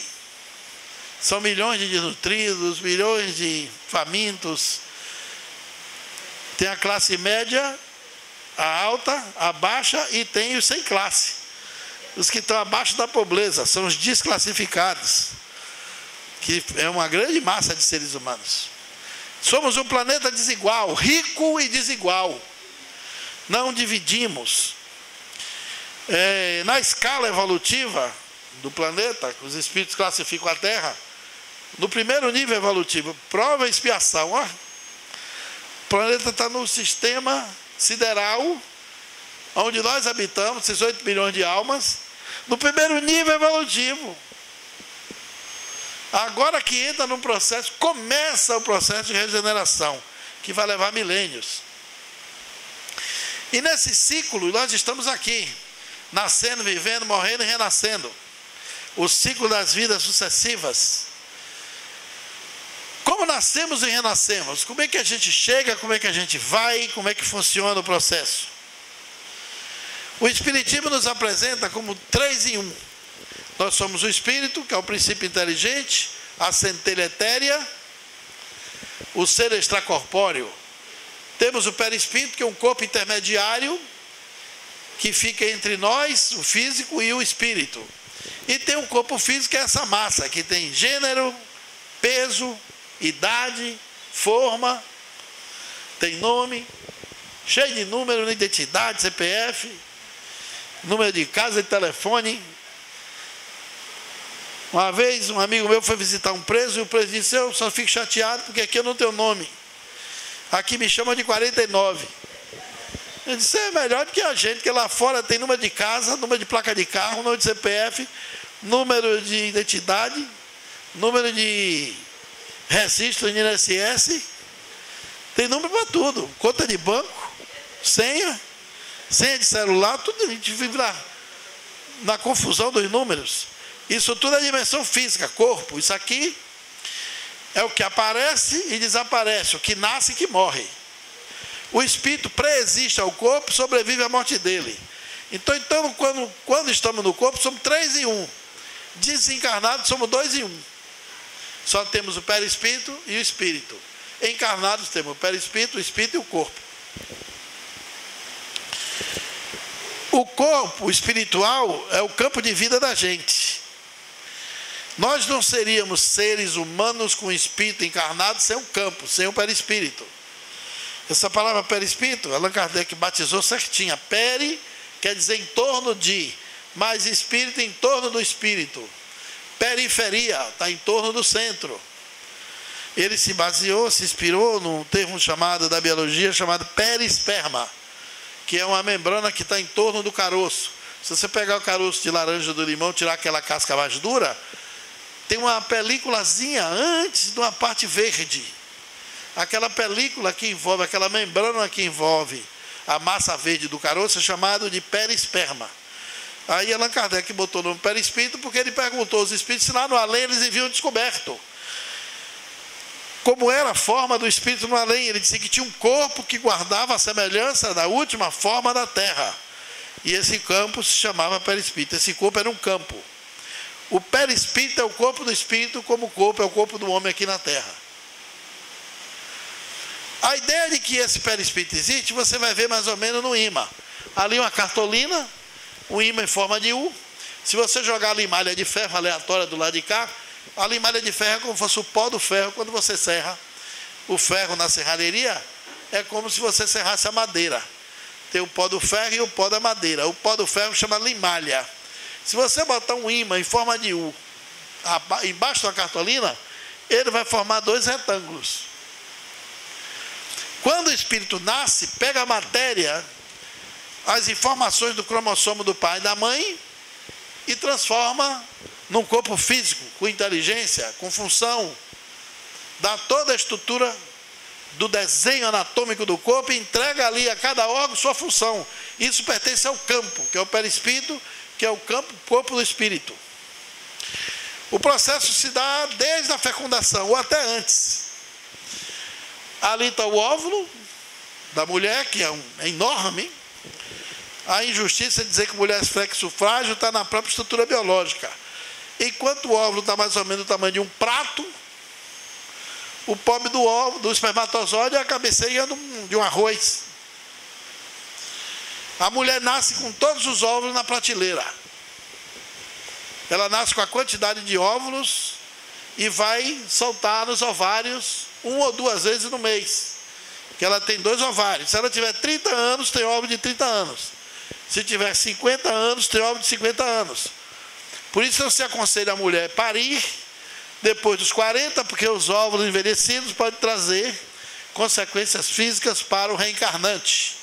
Speaker 5: São milhões de desnutridos, milhões de famintos. Tem a classe média, a alta, a baixa e tem os sem classe. Os que estão abaixo da pobreza, são os desclassificados, que é uma grande massa de seres humanos. Somos um planeta desigual, rico e desigual. Não dividimos. Na escala evolutiva do planeta, os espíritos classificam a Terra, no primeiro nível evolutivo, prova e expiação. O planeta está no sistema sideral, onde nós habitamos, esses 8 bilhões de almas, no primeiro nível evolutivo. Agora que entra num processo, começa o processo de regeneração, que vai levar milênios. E nesse ciclo, nós estamos aqui, nascendo, vivendo, morrendo e renascendo. O ciclo das vidas sucessivas. Como nascemos e renascemos? Como é que a gente chega, como é que a gente vai, como é que funciona o processo? O Espiritismo nos apresenta como 3 em 1. Nós somos o espírito, que é o princípio inteligente, a centelha etérea, o ser extracorpóreo. Temos o perispírito, que é um corpo intermediário, que fica entre nós, o físico, e o espírito. E tem um corpo físico, que é essa massa, que tem gênero, peso, idade, forma, tem nome, cheio de número, identidade, CPF, número de casa e telefone. Uma vez um amigo meu foi visitar um preso e o preso disse: eu só fico chateado porque aqui eu não tenho nome, aqui me chamam de 49. Eu disse: é melhor do que a gente, que lá fora tem número de casa, número de placa de carro, número de CPF, número de identidade, número de registro de INSS, tem número para tudo, conta de banco, senha de celular, tudo. A gente vive na confusão dos números. Isso tudo é dimensão física, corpo. Isso aqui é o que aparece e desaparece, o que nasce e que morre. O espírito pré-existe ao corpo, sobrevive à morte dele. Então quando estamos no corpo, somos 3 em 1. Desencarnados, somos 2 em 1. Só temos o perispírito e o espírito. Encarnados temos o perispírito, o espírito e o corpo. O corpo espiritual é o campo de vida da gente. Nós não seríamos seres humanos com espírito encarnado sem um campo, sem um perispírito. Essa palavra perispírito, Allan Kardec batizou certinha. Peri quer dizer em torno de, mas espírito em torno do espírito. Periferia está em torno do centro. Ele se baseou, se inspirou num termo chamado da biologia, chamado perisperma, que é uma membrana que está em torno do caroço. Se você pegar o caroço de laranja do limão, tirar aquela casca mais dura, tem uma películazinha antes de uma parte verde. Aquela película que envolve, aquela membrana que envolve a massa verde do caroço é chamado de perisperma. Aí Allan Kardec botou no perispírito porque ele perguntou aos espíritos se lá no além eles haviam descoberto como era a forma do espírito no além. Ele disse que tinha um corpo que guardava a semelhança da última forma da Terra. E esse campo se chamava perispírito. Esse corpo era um campo. O perispírito é o corpo do espírito, como o corpo é o corpo do homem aqui na Terra. A ideia de que esse perispírito existe, você vai ver mais ou menos no ímã. Ali uma cartolina, um ímã em forma de U. Se você jogar a limalha de ferro aleatória do lado de cá, a limalha de ferro é como se fosse o pó do ferro. Quando você serra o ferro na serralheria, é como se você serrasse a madeira. Tem o pó do ferro e o pó da madeira. O pó do ferro chama limalha. Se você botar um ímã em forma de U embaixo da cartolina, ele vai formar 2 retângulos. Quando o espírito nasce, pega a matéria, as informações do cromossomo do pai e da mãe e transforma num corpo físico, com inteligência, com função, dá toda a estrutura do desenho anatômico do corpo e entrega ali a cada órgão sua função. Isso pertence ao campo, que é o perispírito, que é o corpo do espírito. O processo se dá desde a fecundação, ou até antes. Ali está o óvulo da mulher, que é enorme. A injustiça é dizer que mulher sexo frágil está na própria estrutura biológica. Enquanto o óvulo está mais ou menos do tamanho de um prato, o pobre do óvulo, do espermatozoide, é a cabeceira de um arroz. A mulher nasce com todos os óvulos na prateleira. Ela nasce com a quantidade de óvulos e vai soltar nos ovários 1 ou 2 vezes no mês. Que ela tem 2 ovários. Se ela tiver 30 anos, tem óvulo de 30 anos. Se tiver 50 anos, tem óvulo de 50 anos. Por isso não se aconselha a mulher parir depois dos 40, porque os óvulos envelhecidos podem trazer consequências físicas para o reencarnante.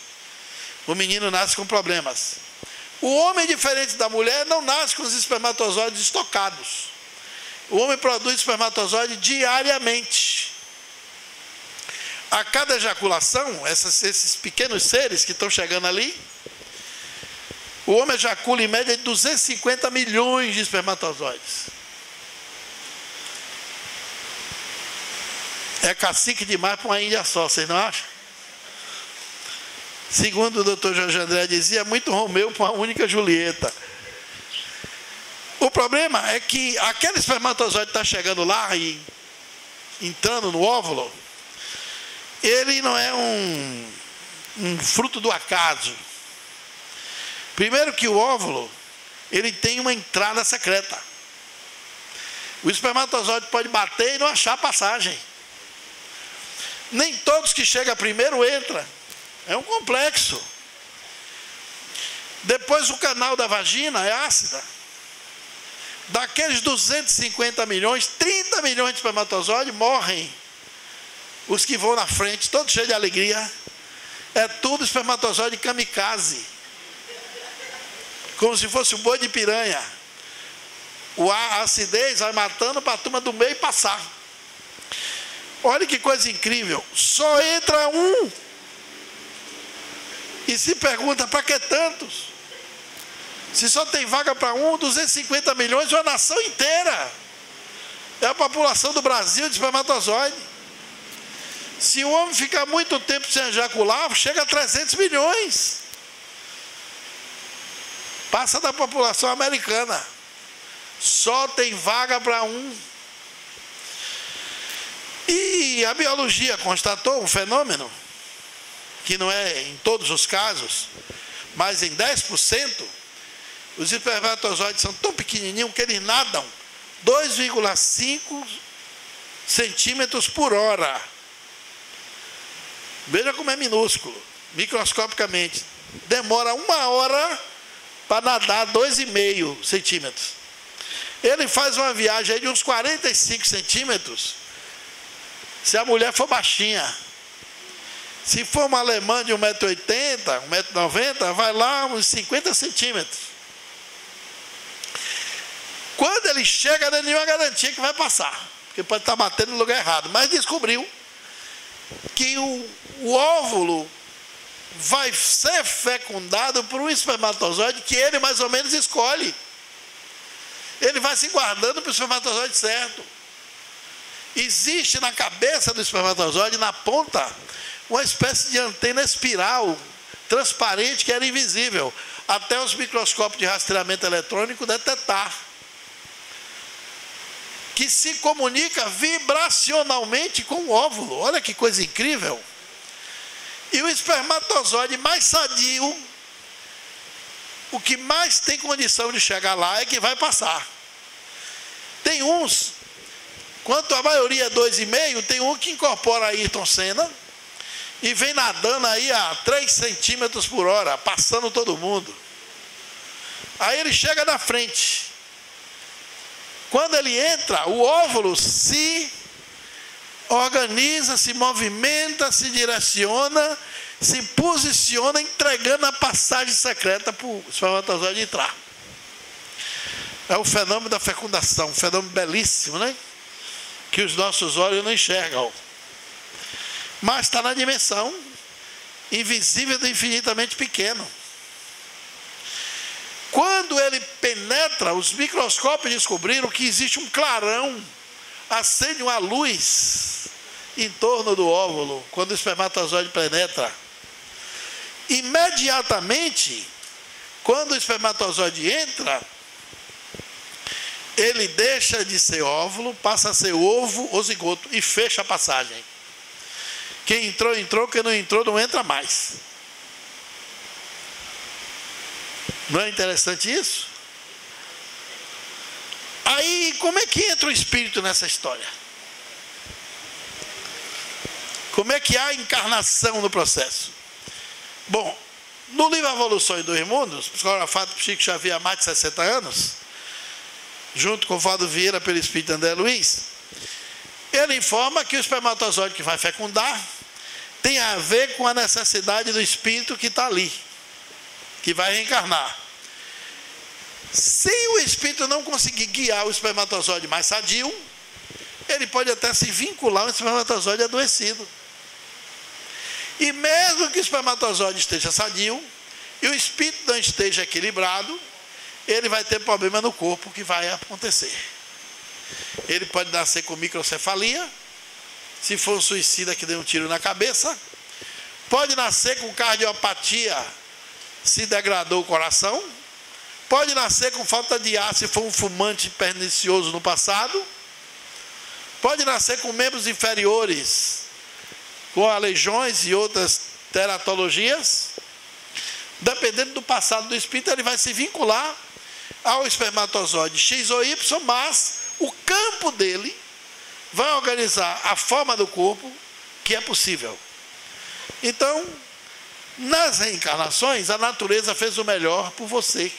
Speaker 5: O menino nasce com problemas. O homem, diferente da mulher, não nasce com os espermatozoides estocados. O homem produz espermatozoide diariamente. A cada ejaculação, esses pequenos seres que estão chegando ali, o homem ejacula em média de 250 milhões de espermatozoides. É cacique demais para uma ilha só, vocês não acham? Segundo o doutor Jorge André dizia, muito Romeu para uma única Julieta. O problema é que aquele espermatozoide está chegando lá e entrando no óvulo, ele não é um fruto do acaso. Primeiro que o óvulo, ele tem uma entrada secreta. O espermatozoide pode bater e não achar passagem. Nem todos que chegam primeiro entram. É um complexo. Depois o canal da vagina é ácida. Daqueles 250 milhões, 30 milhões de espermatozoides morrem. Os que vão na frente, todos cheios de alegria. É tudo espermatozoide kamikaze. Como se fosse um boi de piranha. A acidez vai matando para a turma do meio passar. Olha que coisa incrível. Só entra um. E se pergunta, para que tantos? Se só tem vaga para 250 milhões, é uma nação inteira. É a população do Brasil de espermatozoide. Se o homem ficar muito tempo sem ejacular, chega a 300 milhões. Passa da população americana. Só tem vaga para um. E a biologia constatou um fenômeno, que não é em todos os casos, mas em 10%, os espermatozoides são tão pequenininhos que eles nadam 2,5 centímetros por hora. Veja como é minúsculo, microscopicamente. Demora 1 hora para nadar 2,5 centímetros. Ele faz uma viagem aí de uns 45 centímetros, se a mulher for baixinha. Se for uma alemã de 1,80 m, 1,90 m, vai lá uns 50 centímetros. Quando ele chega, não é nenhuma garantia que vai passar, porque pode estar batendo no lugar errado. Mas descobriu que o óvulo vai ser fecundado por um espermatozoide que ele mais ou menos escolhe. Ele vai se guardando para o espermatozoide certo. Existe na cabeça do espermatozoide, na ponta, uma espécie de antena espiral, transparente, que era invisível, até os microscópios de rastreamento eletrônico detectar. Que se comunica vibracionalmente com o óvulo. Olha que coisa incrível. E o espermatozoide mais sadio, o que mais tem condição de chegar lá é que vai passar. Tem uns, quanto a maioria é 2,5, tem um que incorpora a Ayrton Senna e vem nadando aí a 3 centímetros por hora, passando todo mundo. Aí ele chega na frente. Quando ele entra, o óvulo se organiza, se movimenta, se direciona, se posiciona, entregando a passagem secreta para o espermatozoide entrar. É o fenômeno da fecundação, um fenômeno belíssimo, né? Que os nossos olhos não enxergam. Mas está na dimensão invisível do infinitamente pequeno. Quando ele penetra, os microscópios descobriram que existe um clarão, acende uma luz em torno do óvulo, quando o espermatozoide penetra. Imediatamente, quando o espermatozoide entra, ele deixa de ser óvulo, passa a ser ovo ou zigoto e fecha a passagem. Quem entrou, entrou, quem não entrou, não entra mais. Não é interessante isso? Aí, como é que entra o espírito nessa história? Como é que há a encarnação no processo? Bom, no livro Evolução em Dois Mundos, psicografado por Chico Xavier há mais de 60 anos, junto com o Valdo Vieira pelo espírito André Luiz, ele informa que o espermatozoide que vai fecundar tem a ver com a necessidade do espírito que está ali, que vai reencarnar. Se o espírito não conseguir guiar o espermatozoide mais sadio, ele pode até se vincular ao espermatozoide adoecido. E mesmo que o espermatozoide esteja sadio e o espírito não esteja equilibrado, ele vai ter problema no corpo que vai acontecer. Ele pode nascer com microcefalia, se for um suicida que deu um tiro na cabeça, pode nascer com cardiopatia, se degradou o coração, pode nascer com falta de ar, se for um fumante pernicioso no passado, pode nascer com membros inferiores, com aleijões e outras teratologias. Dependendo do passado do espírito, ele vai se vincular ao espermatozoide X ou Y, mas o campo dele vai organizar a forma do corpo que é possível. Então, nas reencarnações, a natureza fez o melhor por você.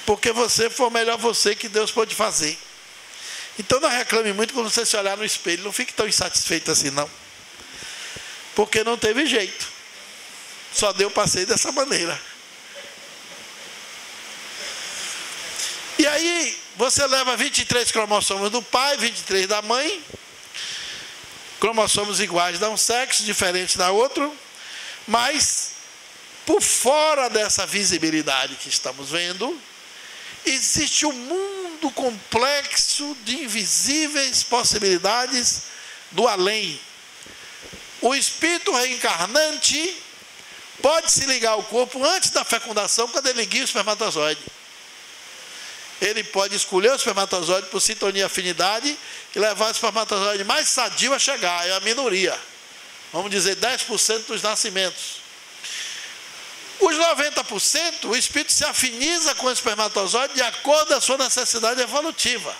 Speaker 5: Porque você foi o melhor você que Deus pôde fazer. Então não reclame muito quando você se olhar no espelho. Não fique tão insatisfeito assim, não. Porque não teve jeito. Só deu passeio dessa maneira. E aí, você leva 23 cromossomos do pai, 23 da mãe. Cromossomos iguais dão um sexo, diferente da outro. Mas, por fora dessa visibilidade que estamos vendo, existe um mundo complexo de invisíveis possibilidades do além. O espírito reencarnante pode se ligar ao corpo antes da fecundação, quando ele guia o espermatozoide. Ele pode escolher o espermatozoide por sintonia e afinidade e levar o espermatozoide mais sadio a chegar, é a minoria. Vamos dizer 10% dos nascimentos. Os 90%, o espírito se afiniza com o espermatozoide de acordo com a sua necessidade evolutiva,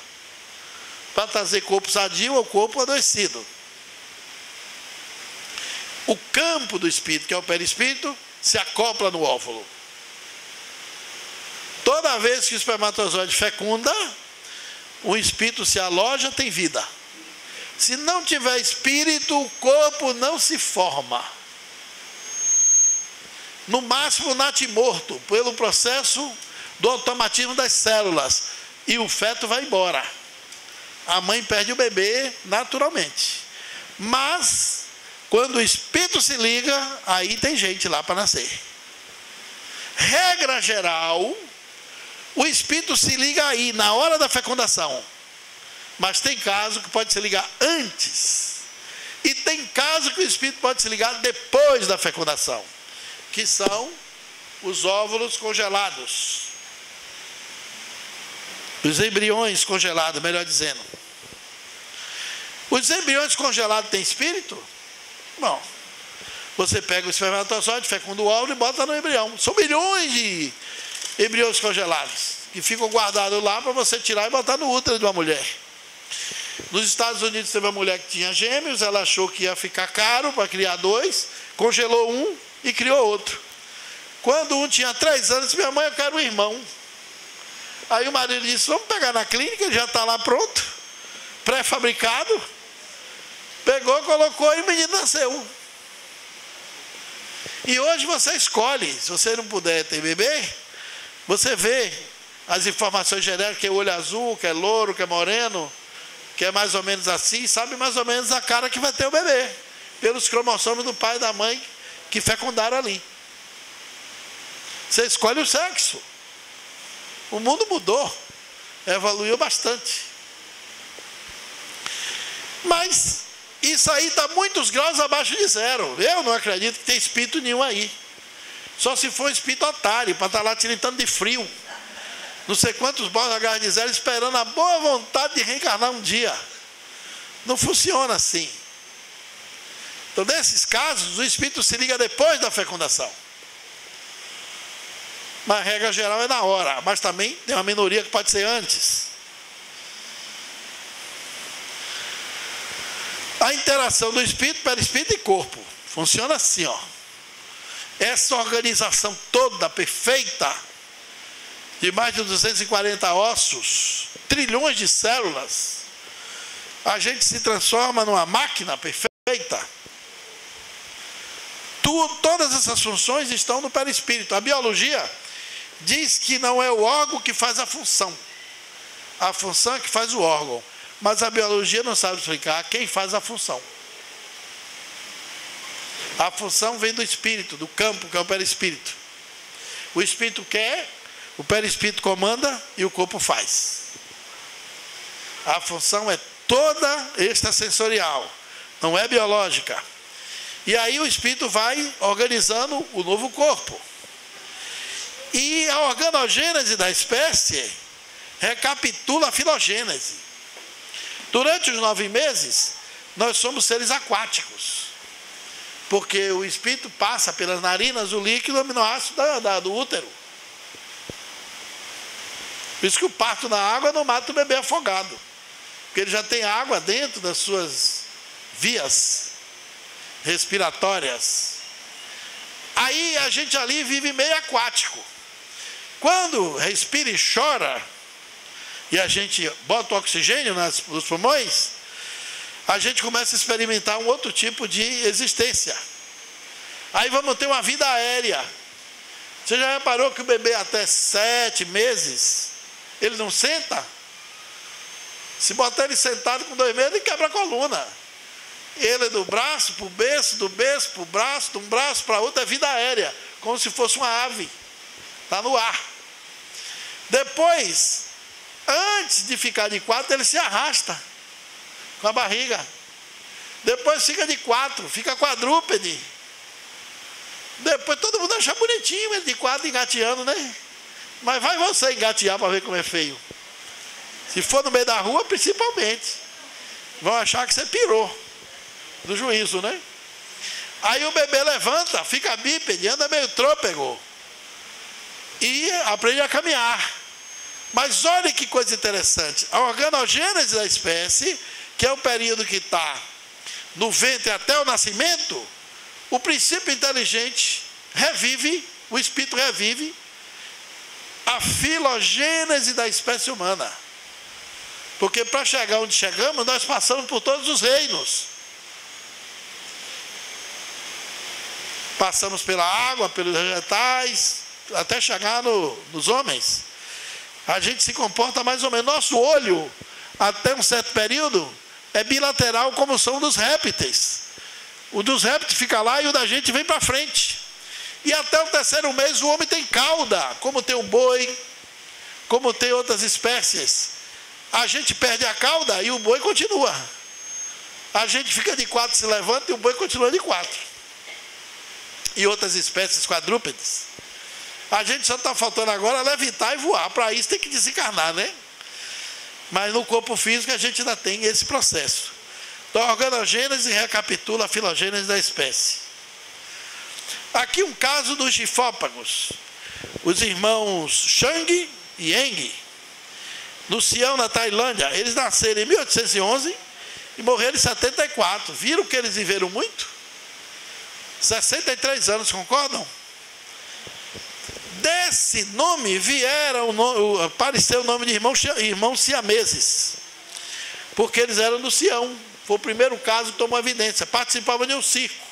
Speaker 5: para trazer corpo sadio ou corpo adoecido. O campo do espírito, que é o perispírito, se acopla no óvulo. Toda vez que o espermatozoide fecunda, o espírito se aloja, tem vida. Se não tiver espírito, o corpo não se forma. No máximo, natimorto, pelo processo do automatismo das células. E o feto vai embora. A mãe perde o bebê naturalmente. Mas, quando o espírito se liga, aí tem gente lá para nascer. Regra geral, o espírito se liga aí, na hora da fecundação. Mas tem caso que pode se ligar antes. E tem caso que o espírito pode se ligar depois da fecundação, que são os óvulos congelados. Os embriões congelados, melhor dizendo. Os embriões congelados têm espírito? Bom, você pega o espermatozoide, fecunda o óvulo e bota no embrião. São milhões de embriões congelados que ficam guardados lá para você tirar e botar no útero de uma mulher. Nos Estados Unidos teve uma mulher que tinha gêmeos, ela achou que ia ficar caro para criar dois, congelou um e criou outro. Quando um tinha 3 anos, disse: minha mãe, eu quero um irmão. Aí o marido disse: vamos pegar na clínica, ele já está lá pronto, pré-fabricado. Pegou, colocou e o menino nasceu. E hoje você escolhe, se você não puder ter bebê, você vê as informações genéricas, que é olho azul, que é louro, que é moreno, que é mais ou menos assim, sabe mais ou menos a cara que vai ter o bebê, pelos cromossomos do pai e da mãe que fecundaram ali. Você escolhe o sexo. O mundo mudou, evoluiu bastante. Mas isso aí está muitos graus abaixo de zero. Eu não acredito que tem espírito nenhum aí. Só se for um espírito otário, para estar lá tiritando de frio. Não sei quantos bordos agarra de zero, esperando a boa vontade de reencarnar um dia. Não funciona assim. Então, nesses casos, o espírito se liga depois da fecundação. Mas a regra geral é na hora. Mas também tem uma minoria que pode ser antes. A interação do espírito, perispírito e corpo. Funciona assim, ó. Essa organização toda perfeita, de mais de 240 ossos, trilhões de células, a gente se transforma numa máquina perfeita. Todas essas funções estão no perispírito. A biologia diz que não é o órgão que faz a função. A função é que faz o órgão. Mas a biologia não sabe explicar quem faz a função. A função vem do espírito, do campo, que é o perispírito. O espírito quer, o perispírito comanda e o corpo faz. A função é toda extrasensorial, não é biológica. E aí o espírito vai organizando o novo corpo. E a organogênese da espécie recapitula a filogênese. Durante os 9 meses, nós somos seres aquáticos. Porque o espírito passa pelas narinas o líquido aminoácido do útero. Por isso que o parto na água não mata o bebê afogado. Porque ele já tem água dentro das suas vias respiratórias. Aí a gente ali vive meio aquático. Quando respira e chora, e a gente bota o oxigênio nos pulmões, a gente começa a experimentar um outro tipo de existência. Aí vamos ter uma vida aérea. Você já reparou que o bebê até 7 meses, ele não senta? Se botar ele sentado com 2 meses, ele quebra a coluna. Ele é do braço para o berço, do berço para o braço, de um braço para outro, é vida aérea, como se fosse uma ave. Está no ar. Depois, antes de ficar de 4, ele se arrasta com a barriga. Depois fica de 4, fica quadrúpede. Depois todo mundo acha bonitinho ele de 4 engateando, né? Mas vai você engatear para ver como é feio. Se for no meio da rua, principalmente. Vão achar que você pirou do juízo, né? Aí o bebê levanta, fica bípede, anda meio trôpego e aprende a caminhar. Mas olha que coisa interessante. A organogênese da espécie, que é o período que está no ventre até o nascimento, o princípio inteligente revive, o espírito revive a filogênese da espécie humana. Porque para chegar onde chegamos, nós passamos por todos os reinos. Passamos pela água, pelos vegetais, até chegar nos homens. A gente se comporta mais ou menos. Nosso olho, até um certo período, é bilateral, como são dos répteis. O dos répteis fica lá e o da gente vem para frente. E até o 3º mês o homem tem cauda, como tem o boi, como tem outras espécies. A gente perde a cauda e o boi continua. A gente fica de 4, se levanta e o boi continua de 4. E outras espécies quadrúpedes. A gente só está faltando agora levitar e voar. Para isso tem que desencarnar, né? Mas no corpo físico a gente ainda tem esse processo. Então a organogênese recapitula a filogênese da espécie. Aqui um caso dos chifópagos. Os irmãos Shang e Eng, no Sião, na Tailândia. Eles nasceram em 1811 e morreram em 74. Viram que eles viveram muito? 63 anos, concordam? Desse nome apareceu o nome de irmãos siameses, porque eles eram do Sião. Foi o primeiro caso que tomou evidência. Participavam de um circo,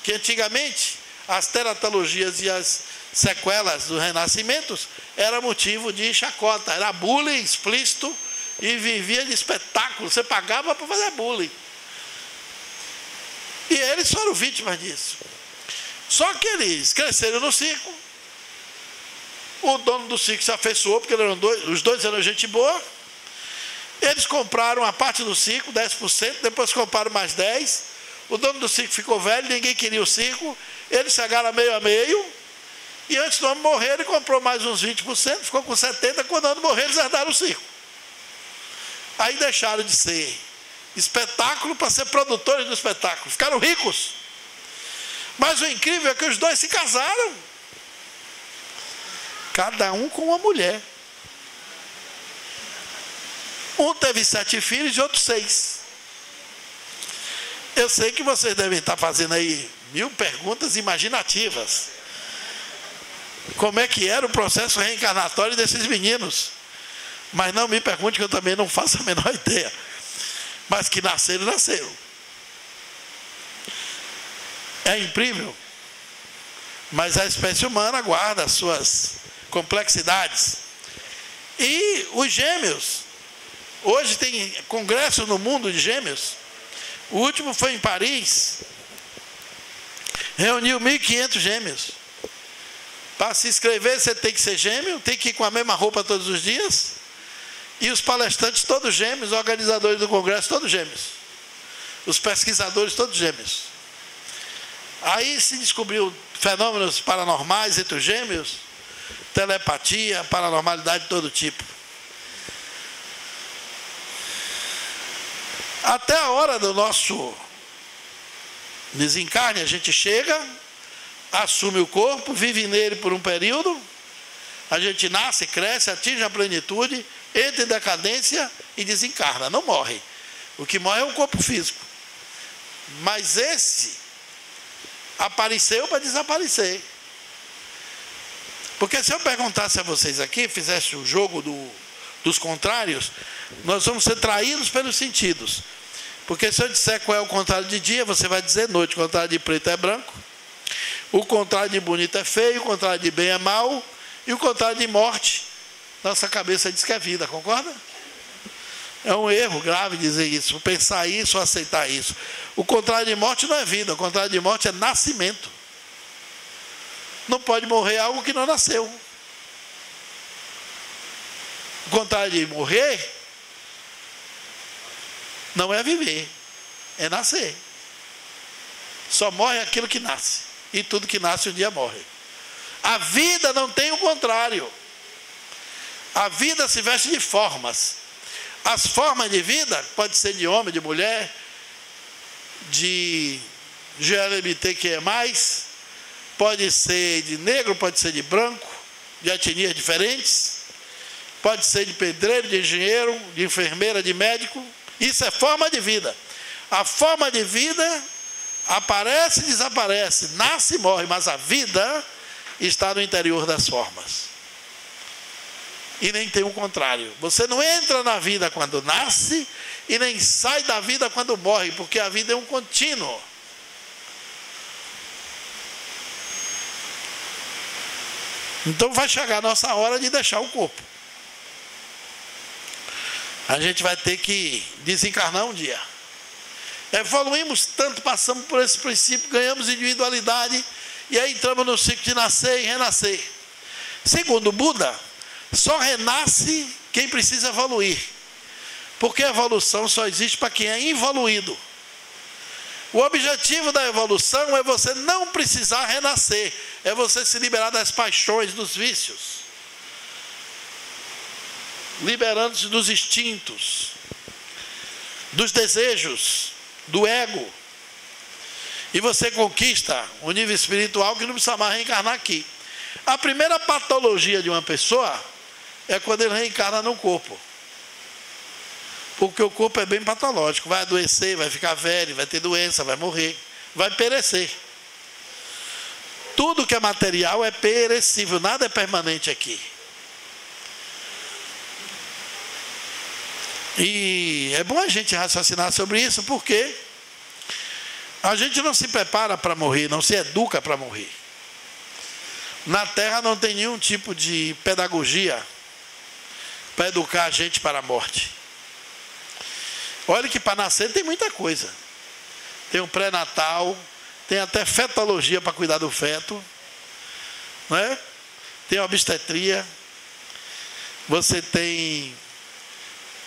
Speaker 5: que antigamente as teratologias e as sequelas dos renascimentos era motivo de chacota, era bullying explícito e vivia de espetáculo. Você pagava para fazer bullying. E eles foram vítimas disso. Só que eles cresceram no circo O dono do sítio se afeiçoou, porque os dois eram gente boa. Eles compraram a parte do circo, 10%, depois compraram mais 10%. O dono do circo ficou velho, ninguém queria o circo. Eles chegaram a meio a meio. E antes do homem morrer, ele comprou mais uns 20%, ficou com 70%. Quando o homem morrer, eles herdaram o circo. Aí deixaram de ser espetáculo para ser produtores do espetáculo. Ficaram ricos. Mas o incrível é que os dois se casaram. Cada um com uma mulher. Um teve 7 filhos e outro 6. Eu sei que vocês devem estar fazendo aí 1000 perguntas imaginativas. Como é que era o processo reencarnatório desses meninos? Mas não me pergunte, que eu também não faço a menor ideia. Mas que nasceram, nasceram. É incrível. Mas a espécie humana guarda as suas complexidades. E os gêmeos. Hoje tem congresso no mundo de gêmeos. O último foi em Paris. Reuniu 1.500 gêmeos. Para se inscrever, você tem que ser gêmeo, tem que ir com a mesma roupa todos os dias. E os palestrantes todos gêmeos, os organizadores do congresso todos gêmeos. Os pesquisadores todos gêmeos. Aí se descobriu fenômenos paranormais entre os gêmeos, telepatia, paranormalidade de todo tipo. Até a hora do nosso desencarne, a gente chega, assume o corpo, vive nele por um período, a gente nasce, cresce, atinge a plenitude, entra em decadência e desencarna, não morre. O que morre é o corpo físico. Mas esse apareceu para desaparecer. Porque se eu perguntasse a vocês aqui, fizesse o jogo dos contrários, nós vamos ser traídos pelos sentidos. Porque se eu disser qual é o contrário de dia, você vai dizer noite. O contrário de preto é branco. O contrário de bonito é feio. O contrário de bem é mal. E o contrário de morte, nossa cabeça diz que é vida, concorda? É um erro grave dizer isso, pensar isso ou aceitar isso. O contrário de morte não é vida, o contrário de morte é nascimento. Não pode morrer algo que não nasceu. O contrário de morrer não é viver, é nascer. Só morre aquilo que nasce. E tudo que nasce um dia morre. A vida não tem o contrário. A vida se veste de formas. As formas de vida, pode ser de homem, de mulher, de LGBTQIA+, pode ser de negro, pode ser de branco, de etnias diferentes, pode ser de pedreiro, de engenheiro, de enfermeira, de médico. Isso é forma de vida. A forma de vida aparece e desaparece, nasce e morre, mas a vida está no interior das formas. E nem tem o contrário. Você não entra na vida quando nasce e nem sai da vida quando morre, porque a vida é um contínuo. Então vai chegar a nossa hora de deixar o corpo. A gente vai ter que desencarnar um dia. Evoluímos tanto, passamos por esse princípio, ganhamos individualidade e aí entramos no ciclo de nascer e renascer. Segundo o Buda, só renasce quem precisa evoluir. Porque a evolução só existe para quem é evoluído. O objetivo da evolução é você não precisar renascer. É você se liberar das paixões, dos vícios. Liberando-se dos instintos, dos desejos, do ego. E você conquista um nível espiritual que não precisa mais reencarnar aqui. A primeira patologia de uma pessoa é quando ele reencarna no corpo. Porque o corpo é bem patológico. Vai adoecer, vai ficar velho, vai ter doença, vai morrer, vai perecer. Tudo que é material é perecível, nada é permanente aqui. E é bom a gente raciocinar sobre isso, porque a gente não se prepara para morrer, não se educa para morrer. Na Terra não tem nenhum tipo de pedagogia para educar a gente para a morte. Olha que para nascer tem muita coisa. Tem o pré-natal, tem até fetologia para cuidar do feto, não é? tem a obstetria, você tem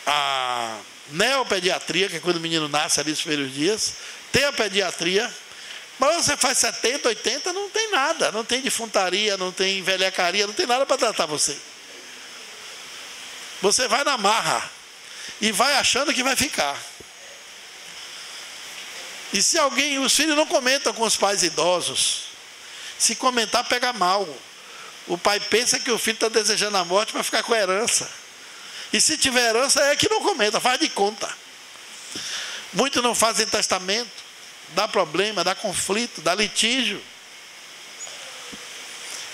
Speaker 5: a neopediatria, que é quando o menino nasce ali nos primeiros dias, tem a pediatria, mas você faz 70, 80, não tem nada, não tem defuntaria, não tem velhacaria, não tem nada para tratar você. Você vai na marra e vai achando que vai ficar. E se alguém, os filhos não comentam com os pais idosos, se comentar pega mal. O pai pensa que o filho está desejando a morte para ficar com a herança. E se tiver herança é que não comenta, faz de conta. Muitos não fazem testamento, dá problema, dá conflito, dá litígio.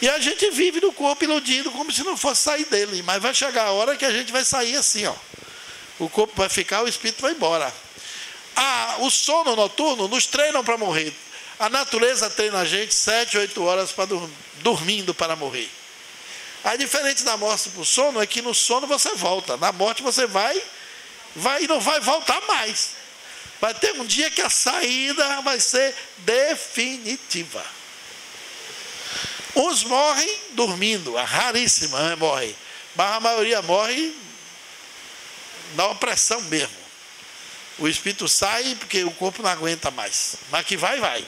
Speaker 5: E a gente vive no corpo iludido como se não fosse sair dele. Mas vai chegar a hora que a gente vai sair assim, ó. O corpo vai ficar, o espírito vai embora. O sono noturno nos treinam para morrer. A natureza treina a gente 7, 8 horas para dormindo para morrer. A diferença da morte para o sono é que no sono você volta. Na morte você vai e não vai voltar mais. Vai ter um dia que a saída vai ser definitiva. Uns morrem dormindo, a raríssima morre. Mas a maioria morre na opressão mesmo. O espírito sai porque o corpo não aguenta mais. Mas que vai.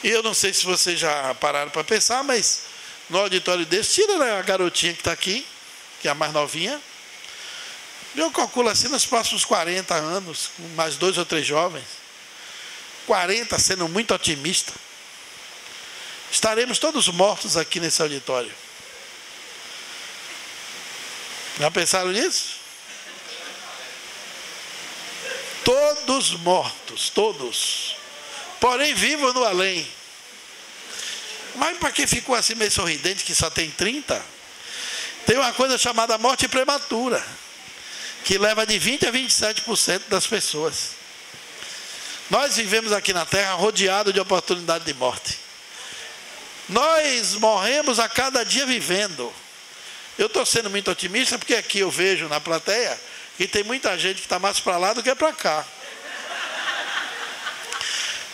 Speaker 5: E eu não sei se vocês já pararam para pensar, mas no auditório desse, tira, né, a garotinha que está aqui, que é a mais novinha. Eu calculo assim nos próximos 40 anos, com mais 2 ou 3 jovens. 40 sendo muito otimista. Estaremos todos mortos aqui nesse auditório. Já pensaram nisso? Todos mortos, todos. Porém vivos no além. Mas para quem ficou assim meio sorridente, que só tem 30, tem uma coisa chamada morte prematura, que leva de 20% a 27% das pessoas. Nós vivemos aqui na Terra rodeado de oportunidade de morte. Nós morremos a cada dia vivendo. Eu estou sendo muito otimista porque aqui eu vejo na plateia que tem muita gente que está mais para lá do que para cá.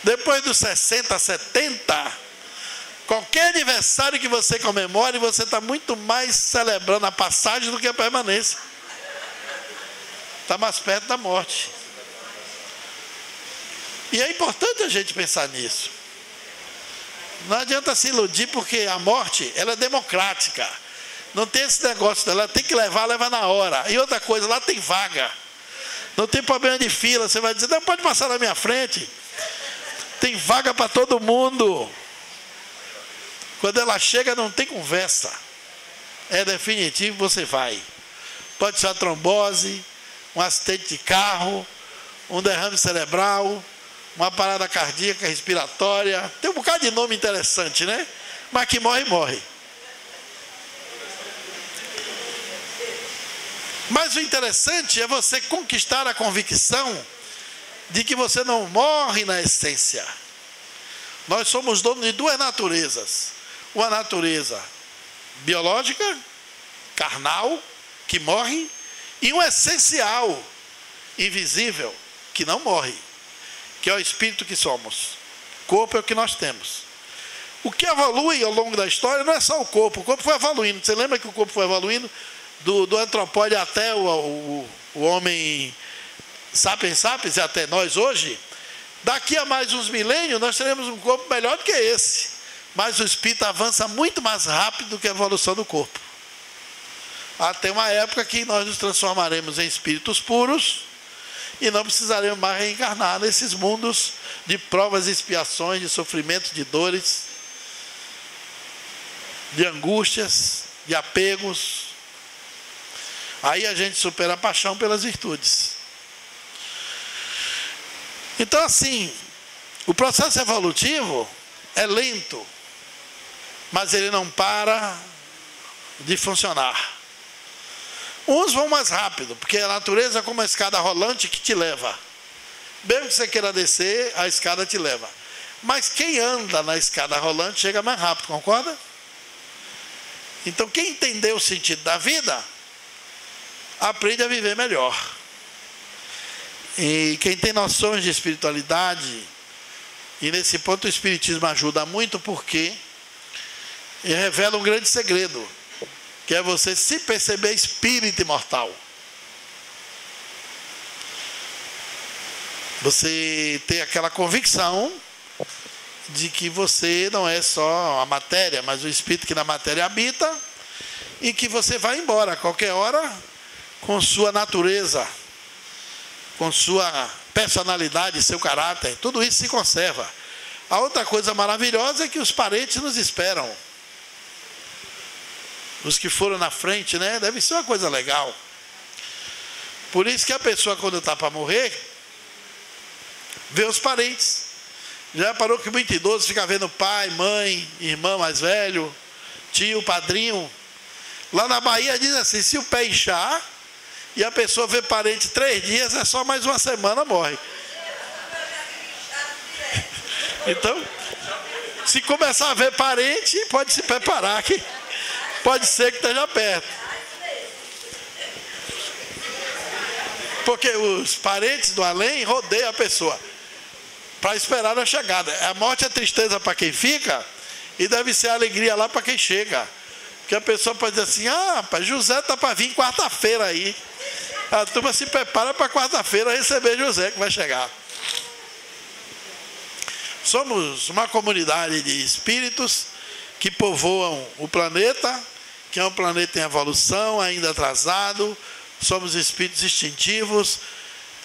Speaker 5: Depois dos 60, 70, qualquer aniversário que você comemore, você está muito mais celebrando a passagem do que a permanência. Está mais perto da morte. E é importante a gente pensar nisso. Não adianta se iludir, porque a morte, ela é democrática. Não tem esse negócio dela, tem que levar, leva na hora. E outra coisa, lá tem vaga. Não tem problema de fila, você vai dizer, não pode passar na minha frente. Tem vaga para todo mundo. Quando ela chega, não tem conversa. É definitivo, você vai. Pode ser uma trombose, um acidente de carro, um derrame cerebral, uma parada cardíaca, respiratória. Tem um bocado de nome interessante, né? Mas que morre, morre. Mas o interessante é você conquistar a convicção de que você não morre na essência. Nós somos donos de 2 naturezas. Uma natureza biológica, carnal, que morre, e um essencial, invisível, que não morre, que é o espírito que somos. Corpo é o que nós temos. O que evolui ao longo da história não é só o corpo foi evoluindo. Você lembra que o corpo foi evoluindo do antropóide até o homem sapiens sapiens e até nós hoje? Daqui a mais uns milênios nós teremos um corpo melhor do que esse, mas o espírito avança muito mais rápido do que a evolução do corpo, até uma época que nós nos transformaremos em espíritos puros e não precisaremos mais reencarnar nesses mundos de provas e expiações, de sofrimentos, de dores, de angústias, de apegos. Aí a gente supera a paixão pelas virtudes. Então, assim, o processo evolutivo é lento, mas ele não para de funcionar. Uns vão mais rápido, porque a natureza é como uma escada rolante que te leva. Mesmo que você queira descer, a escada te leva. Mas quem anda na escada rolante chega mais rápido, concorda? Então, quem entendeu o sentido da vida, aprende a viver melhor. E quem tem noções de espiritualidade, e nesse ponto o espiritismo ajuda muito, porque e revela um grande segredo, que é você se perceber espírito imortal. Você tem aquela convicção de que você não é só a matéria, mas o espírito que na matéria habita, e que você vai embora a qualquer hora com sua natureza, com sua personalidade, seu caráter, tudo isso se conserva. A outra coisa maravilhosa é que os parentes nos esperam. Os que foram na frente, né? Deve ser uma coisa legal. Por isso que a pessoa, quando está para morrer, vê os parentes. Já parou que muito idoso fica vendo pai, mãe, irmão mais velho, tio, padrinho. Lá na Bahia diz assim, se o pé inchar e a pessoa vê parente 3 dias, é só mais uma semana, morre. Então, se começar a ver parente, pode se preparar que pode ser que esteja perto. Porque os parentes do além rodeiam a pessoa para esperar a chegada. A morte é tristeza para quem fica e deve ser alegria lá para quem chega. Porque a pessoa pode dizer assim, rapaz, José está para vir quarta-feira aí. A turma se prepara para quarta-feira receber José que vai chegar. Somos uma comunidade de espíritos que povoam o planeta, que é um planeta em evolução, ainda atrasado. Somos espíritos instintivos.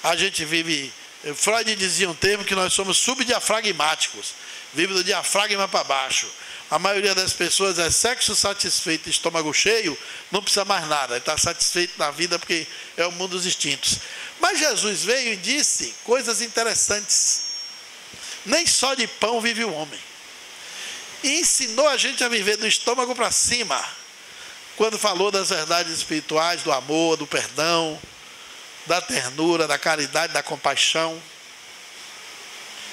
Speaker 5: A gente vive... Freud dizia um termo que nós somos subdiafragmáticos. Vive do diafragma para baixo. A maioria das pessoas é sexo satisfeito, estômago cheio, não precisa mais nada. Está satisfeito na vida porque é o mundo dos instintos. Mas Jesus veio e disse coisas interessantes. Nem só de pão vive o homem. E ensinou a gente a viver do estômago para cima. Quando falou das verdades espirituais, do amor, do perdão, da ternura, da caridade, da compaixão.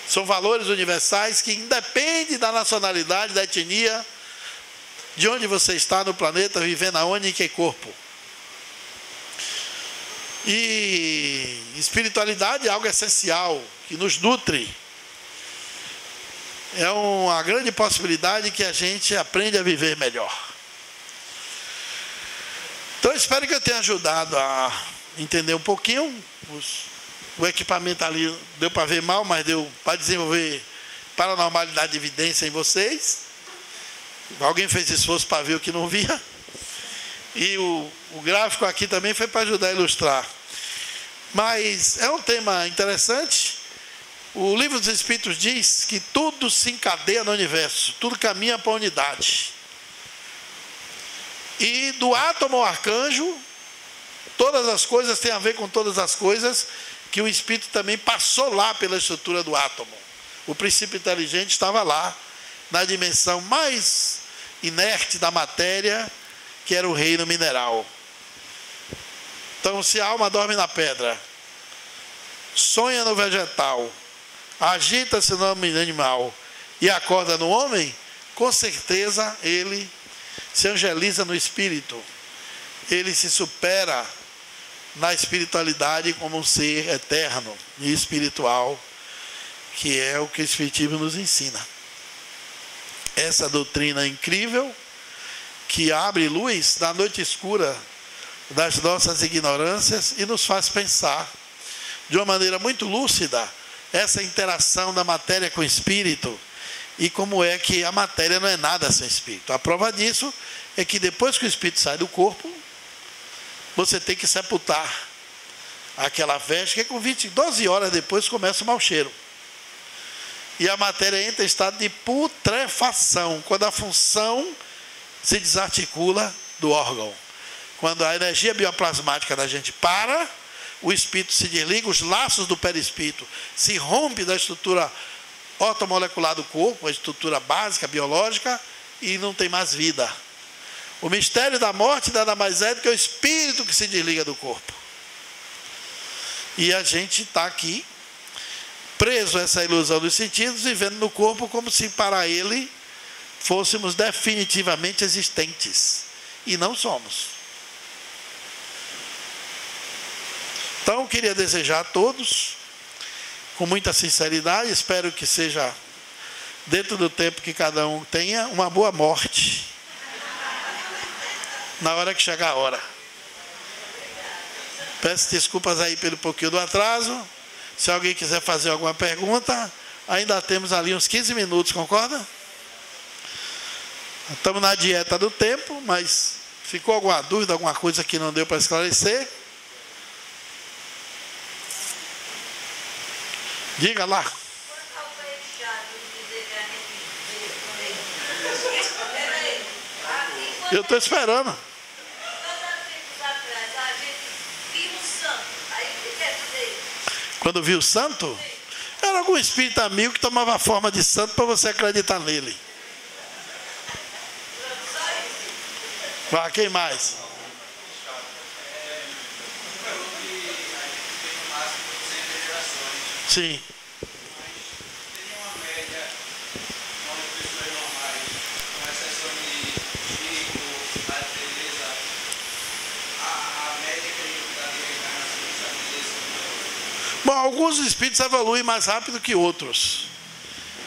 Speaker 5: São valores universais que independem da nacionalidade, da etnia, de onde você está no planeta, vivendo aonde e em que corpo. E espiritualidade é algo essencial, que nos nutre. É uma grande possibilidade que a gente aprende a viver melhor. Então, espero que eu tenha ajudado a entender um pouquinho. O equipamento ali deu para ver mal, mas deu para desenvolver paranormalidade de evidência em vocês. Alguém fez esforço para ver o que não via. E o gráfico aqui também foi para ajudar a ilustrar. Mas é um tema interessante. O Livro dos Espíritos diz que tudo se encadeia no universo, tudo caminha para a unidade. E do átomo ao arcanjo, todas as coisas têm a ver com todas as coisas, que o Espírito também passou lá pela estrutura do átomo. O princípio inteligente estava lá, na dimensão mais inerte da matéria, que era o reino mineral. Então, se a alma dorme na pedra, sonha no vegetal, agita-se no animal e acorda no homem, com certeza ele se angeliza no espírito. Ele se supera na espiritualidade como um ser eterno e espiritual, que é o que o Espiritismo nos ensina. Essa doutrina incrível, que abre luz na noite escura das nossas ignorâncias e nos faz pensar de uma maneira muito lúcida essa interação da matéria com o espírito e como é que a matéria não é nada sem espírito. A prova disso é que depois que o espírito sai do corpo, você tem que sepultar aquela veste, que 12 horas depois começa o mau cheiro. E a matéria entra em estado de putrefação, quando a função se desarticula do órgão. Quando a energia bioplasmática da gente para, o espírito se desliga, os laços do perispírito se rompem da estrutura ortomolecular do corpo, a estrutura básica, biológica, e não tem mais vida. O mistério da morte nada mais é do que o espírito que se desliga do corpo. E a gente está aqui, preso a essa ilusão dos sentidos, vivendo no corpo como se para ele fôssemos definitivamente existentes. E não somos. Então, eu queria desejar a todos, com muita sinceridade, espero que seja dentro do tempo que cada um tenha, uma boa morte. Na hora que chegar a hora. Peço desculpas aí pelo pouquinho do atraso. Se alguém quiser fazer alguma pergunta, ainda temos ali uns 15 minutos, concorda? Estamos na dieta do tempo, mas ficou alguma dúvida, alguma coisa que não deu para esclarecer? Diga lá. Eu estou esperando. Quando viu o santo? Era algum espírito amigo que tomava a forma de santo para você acreditar nele. Vai, quem mais? Sim. Bom, alguns espíritos evoluem mais rápido que outros.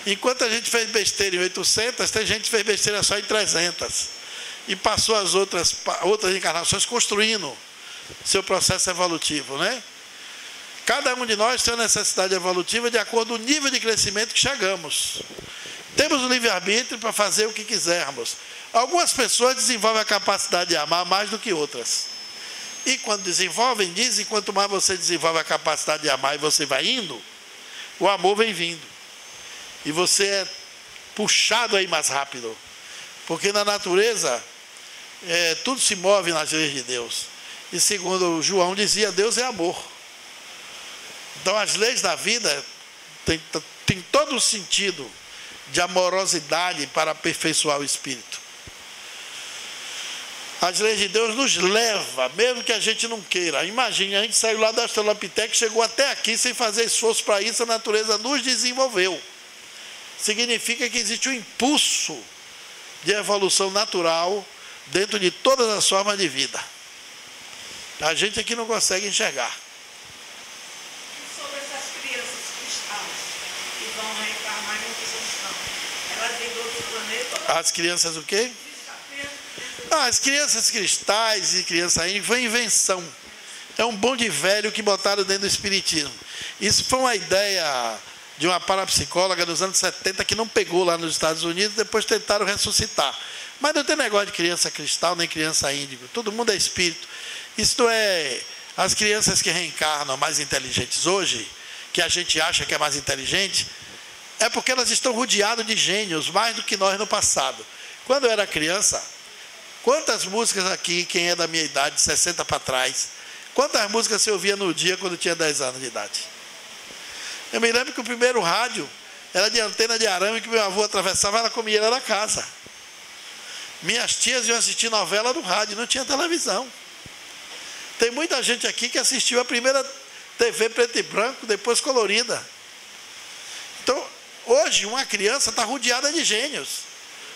Speaker 5: Enquanto a gente fez besteira em 800, tem gente que fez besteira só em 300. E passou as outras encarnações construindo seu processo evolutivo, né? Cada um de nós tem uma necessidade evolutiva de acordo com o nível de crescimento que chegamos. Temos o livre-arbítrio para fazer o que quisermos. Algumas pessoas desenvolvem a capacidade de amar mais do que outras. E quando desenvolvem, dizem, quanto mais você desenvolve a capacidade de amar e você vai indo, o amor vem vindo. E você é puxado aí mais rápido. Porque na natureza, tudo se move nas leis de Deus. E segundo João dizia, Deus é amor. Então as leis da vida têm todo o sentido de amorosidade para aperfeiçoar o espírito. As leis de Deus nos levam, mesmo que a gente não queira. Imagine, a gente saiu lá da Australopiteca, chegou até aqui sem fazer esforço para isso, a natureza nos desenvolveu. Significa que existe um impulso de evolução natural dentro de todas as formas de vida. A gente aqui não consegue enxergar.
Speaker 6: E sobre essas crianças cristais que vão reencarnar em outra dimensão, elas vêm de outro planeta?
Speaker 5: As crianças o quê? As crianças cristais e criança índica foi invenção. É um bonde velho que botaram dentro do espiritismo. Isso foi uma ideia de uma parapsicóloga nos anos 70 que não pegou lá nos Estados Unidos, depois tentaram ressuscitar. Mas não tem negócio de criança cristal nem criança índigo. Todo mundo é espírito. Isto é, as crianças que reencarnam mais inteligentes hoje, que a gente acha que é mais inteligente, é porque elas estão rodeadas de gênios, mais do que nós no passado. Quando eu era criança, quantas músicas aqui, quem é da minha idade, de 60 para trás, quantas músicas você ouvia no dia quando tinha 10 anos de idade? Eu me lembro que o primeiro rádio era de antena de arame que meu avô atravessava, ela comia ela na casa. Minhas tias iam assistir novela no rádio, não tinha televisão. Tem muita gente aqui que assistiu a primeira TV preto e branco, depois colorida. Então, hoje, uma criança está rodeada de gênios.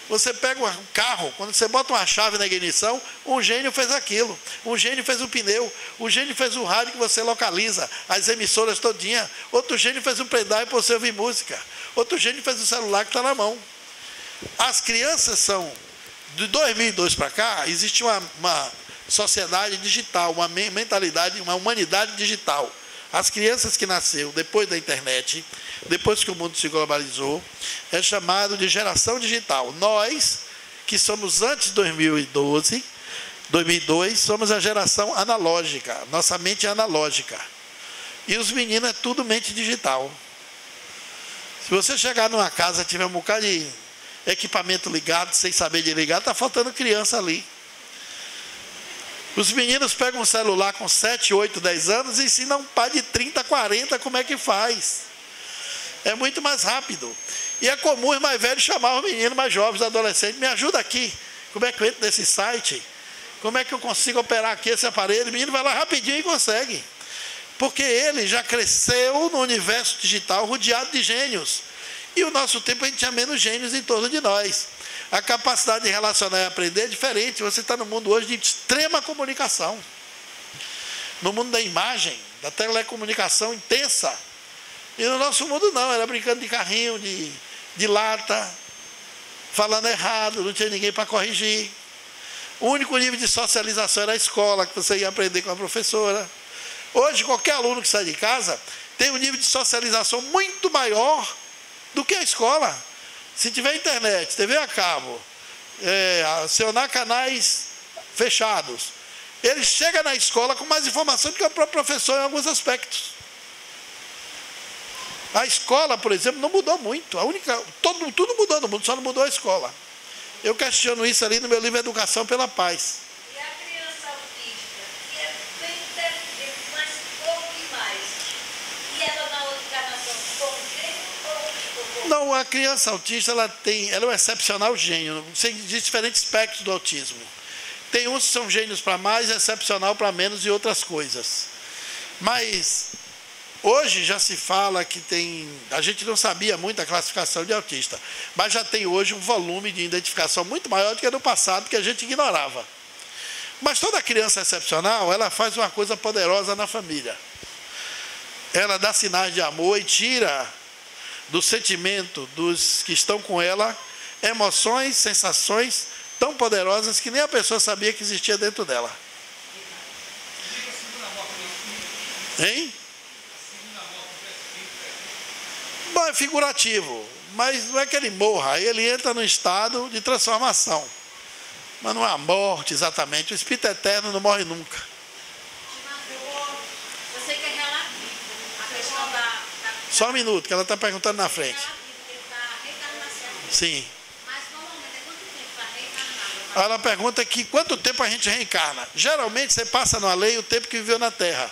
Speaker 5: Você pega um carro, quando você bota uma chave na ignição, um gênio fez aquilo, um gênio fez o pneu, um gênio fez o rádio que você localiza, as emissoras todinha, outro gênio fez o pendrive para você ouvir música, outro gênio fez o celular que está na mão. As crianças são, de 2002 para cá, existe uma sociedade digital, uma mentalidade, uma humanidade digital. As crianças que nasceram depois da internet, depois que o mundo se globalizou, é chamado de geração digital. Nós, que somos antes de 2002, somos a geração analógica. Nossa mente é analógica. E os meninos é tudo mente digital. Se você chegar numa casa e tiver um bocado de equipamento ligado, sem saber de ligar, está faltando criança ali. Os meninos pegam um celular com 7, 8, 10 anos e ensinam um pai de 30, 40 como é que faz. É muito mais rápido. E é comum os mais velhos chamar os meninos mais jovens, adolescentes, me ajuda aqui. Como é que eu entro nesse site? Como é que eu consigo operar aqui esse aparelho? O menino vai lá rapidinho e consegue. Porque ele já cresceu no universo digital rodeado de gênios. E o nosso tempo a gente tinha menos gênios em torno de nós. A capacidade de relacionar e aprender é diferente. Você está no mundo hoje de extrema comunicação. No mundo da imagem, da telecomunicação intensa. E no nosso mundo não, era brincando de carrinho, de de lata, falando errado, não tinha ninguém para corrigir. O único nível de socialização era a escola, que você ia aprender com a professora. Hoje, qualquer aluno que sai de casa tem um nível de socialização muito maior do que a escola. Se tiver internet, TV a cabo, acionar canais fechados, ele chega na escola com mais informação do que o próprio professor em alguns aspectos. A escola, por exemplo, não mudou muito. Tudo mudou no mundo, só não mudou a escola. Eu questiono isso ali no meu livro Educação pela Paz.
Speaker 6: E a criança autista, que é bem inteligente, mas pouco demais, e ela na outra encarnação ficou um gênio ou ficou?
Speaker 5: Não, a criança autista, ela é um excepcional gênio. Existem diferentes espectros do autismo. Tem uns que são gênios para mais, excepcional para menos e outras coisas. Mas hoje já se fala que a gente não sabia muito a classificação de autista, mas já tem hoje um volume de identificação muito maior do que no passado, que a gente ignorava. Mas toda criança excepcional, ela faz uma coisa poderosa na família. Ela dá sinais de amor e tira do sentimento dos que estão com ela emoções, sensações tão poderosas que nem a pessoa sabia que existia dentro dela. Hein? Bom, é figurativo, mas não é que ele morra, ele entra no estado de transformação. Mas não é a morte exatamente, o espírito eterno não morre nunca.
Speaker 6: Eu sei que é relativo, a questão da
Speaker 5: Só um minuto, que ela está perguntando na frente.
Speaker 6: reencarnação.
Speaker 5: Sim.
Speaker 6: Mas normalmente é quanto tempo para reencarnar?
Speaker 5: Ela pergunta aqui, quanto tempo a gente reencarna? Geralmente você passa no além o tempo que viveu na Terra.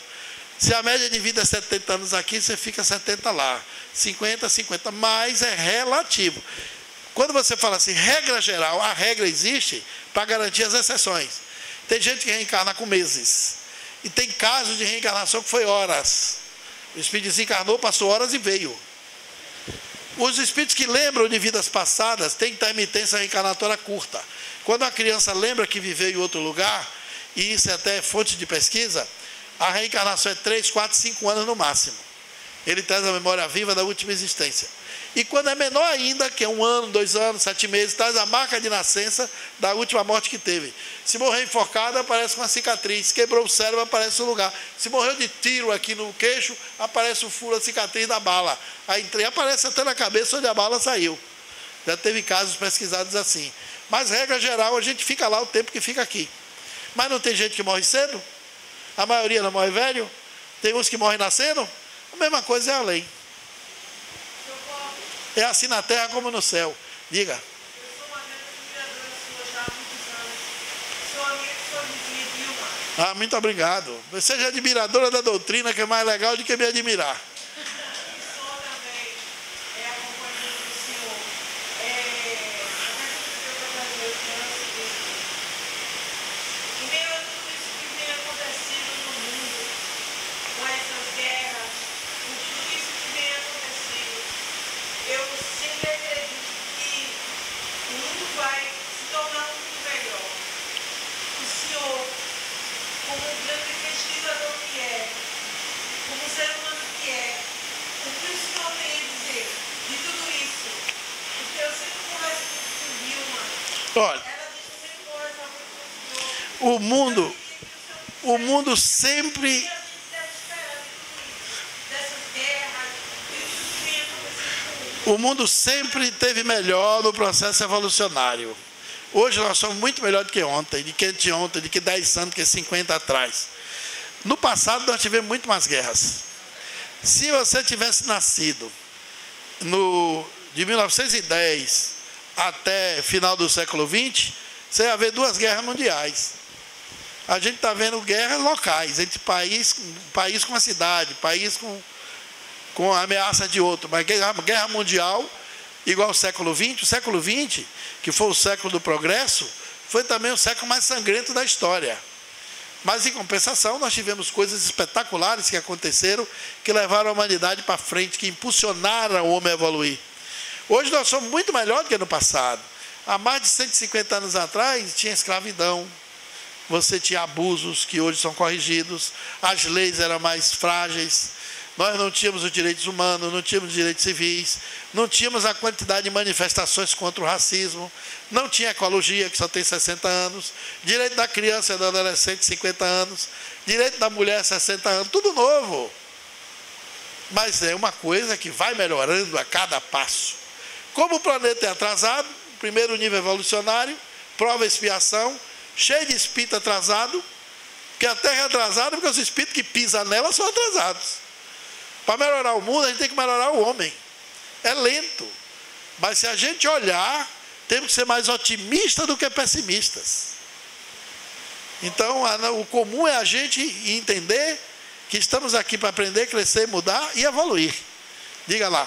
Speaker 5: Se a média de vida é 70 anos aqui, você fica 70 lá. 50, mas é relativo. Quando você fala assim, regra geral, a regra existe para garantir as exceções. Tem gente que reencarna com meses. E tem casos de reencarnação que foi horas. O espírito desencarnou, passou horas e veio. Os espíritos que lembram de vidas passadas têm intermitência reencarnatória curta. Quando a criança lembra que viveu em outro lugar, e isso é até fonte de pesquisa, a reencarnação é 3, 4, 5 anos no máximo. Ele traz a memória viva da última existência. E quando é menor ainda, que é 1 ano, 2 anos, 7 meses, traz a marca de nascença da última morte que teve. Se morrer enforcado, aparece uma cicatriz. Quebrou o cérebro, aparece o lugar. Se morreu de tiro aqui no queixo, aparece o furo, a cicatriz da bala. Aí aparece até na cabeça onde a bala saiu. Já teve casos pesquisados assim. Mas, regra geral, a gente fica lá o tempo que fica aqui. Mas não tem gente que morre cedo? A maioria não morre velho? Tem uns que morrem nascendo? A mesma coisa é a lei. É assim na terra como no céu. Diga.
Speaker 6: Eu sou uma grande admiradora sua já há muitos anos. Sou amiga de sua vizinha Dilma.
Speaker 5: Ah, muito obrigado. Você é admiradora da doutrina, que é mais legal do que me admirar.
Speaker 6: E sou também a companhia do senhor. A pergunta que eu vou fazer é o seguinte. Em meio a tudo isso que tem acontecido no mundo, com essas guerras, com tudo isso que vem acontecendo, eu sempre acredito que o mundo vai se tornar um mundo melhor. O senhor, como um grande pesquisador que é, como ser humano que é, o que o senhor tem a dizer de tudo isso? Porque eu sempre converso com Dilma.
Speaker 5: Olha,
Speaker 6: Ela diz que sempre conversa muito com o senhor.
Speaker 5: o mundo sempre... O mundo sempre teve melhor no processo evolucionário. Hoje nós somos muito melhor do que ontem, de que anteontem, de que 10 anos, de que 50 atrás. No passado nós tivemos muito mais guerras. Se você tivesse nascido de 1910 até final do século XX, você ia ver 2 guerras mundiais. A gente está vendo guerras locais, entre país com a cidade, país com a ameaça de outro. Mas guerra mundial, igual ao século XX, o século XX, que foi o século do progresso, foi também o século mais sangrento da história. Mas, em compensação, nós tivemos coisas espetaculares que aconteceram, que levaram a humanidade para frente, que impulsionaram o homem a evoluir. Hoje nós somos muito melhor do que no passado. Há mais de 150 anos atrás, tinha escravidão. Você tinha abusos que hoje são corrigidos. As leis eram mais frágeis. Nós não tínhamos os direitos humanos, não tínhamos os direitos civis. não tínhamos a quantidade de manifestações contra o racismo, não tinha ecologia, que só tem 60 anos, direito da criança e do adolescente, 50 anos, direito da mulher, 60 anos, tudo novo. Mas é uma coisa que vai melhorando a cada passo. Como o planeta é atrasado, primeiro nível evolucionário, prova e expiação, cheio de espírito atrasado, porque a Terra é atrasada porque os espíritos que pisam nela são atrasados. Para melhorar o mundo, a gente tem que melhorar o homem. É lento. Mas se a gente olhar, temos que ser mais otimistas do que pessimistas. Então, o comum é a gente entender que estamos aqui para aprender, crescer, mudar e evoluir. Diga lá.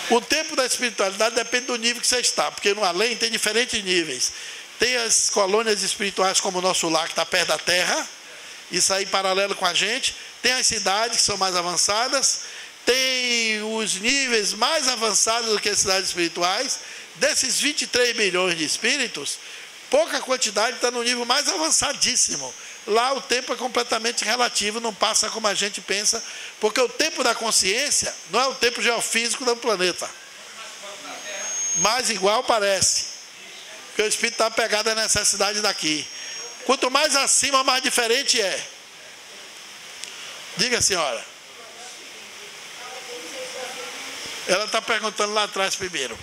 Speaker 5: O tempo da espiritualidade depende do nível que você está, porque no além tem diferentes níveis. Tem as colônias espirituais como o nosso lar, que está perto da Terra, isso aí paralelo com a gente. Tem as cidades que são mais avançadas, tem os níveis mais avançados do que as cidades espirituais. Desses 23 milhões de espíritos, pouca quantidade está no nível mais avançadíssimo. Lá o tempo é completamente relativo, não passa como a gente pensa, porque o tempo da consciência não é o tempo geofísico do planeta. Mas igual parece, porque o espírito está apegado à necessidade daqui. Quanto mais acima, mais diferente é. Diga, senhora. Ela está perguntando lá atrás primeiro.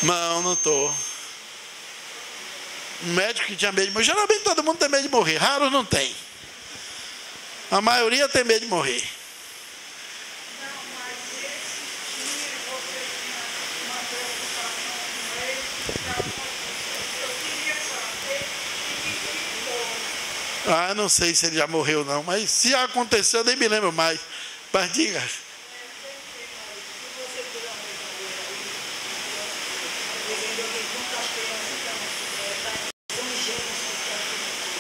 Speaker 5: Não estou. Um médico que tinha medo de morrer. Geralmente todo mundo tem medo de morrer. Raro não tem. A maioria tem medo de morrer. Ah, não sei se ele já morreu não, mas se aconteceu eu nem me lembro mais. Mas diga.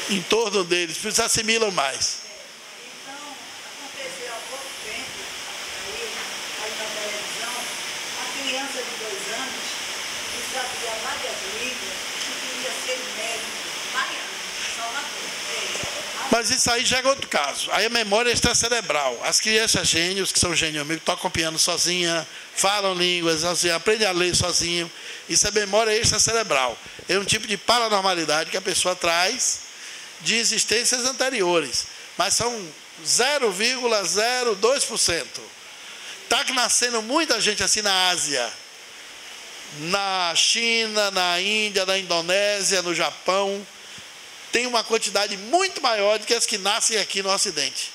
Speaker 5: Em torno deles, se assimilam mais.
Speaker 6: Então, aconteceu há pouco tempo, aí na televisão, uma criança de 2 anos que sabia várias línguas e queria ser médico, baiano, Salvador.
Speaker 5: Mas isso aí já é outro caso. Aí a memória extracerebral. As crianças gênios, que são gênios amigos, tocam piano sozinha, falam línguas, sozinha, aprendem a ler sozinho. Isso é memória extracerebral. É um tipo de paranormalidade que a pessoa traz de existências anteriores, mas são 0,02%. Está nascendo muita gente assim na Ásia, na China, na Índia, na Indonésia, no Japão. Tem uma quantidade muito maior do que as que nascem aqui no Ocidente,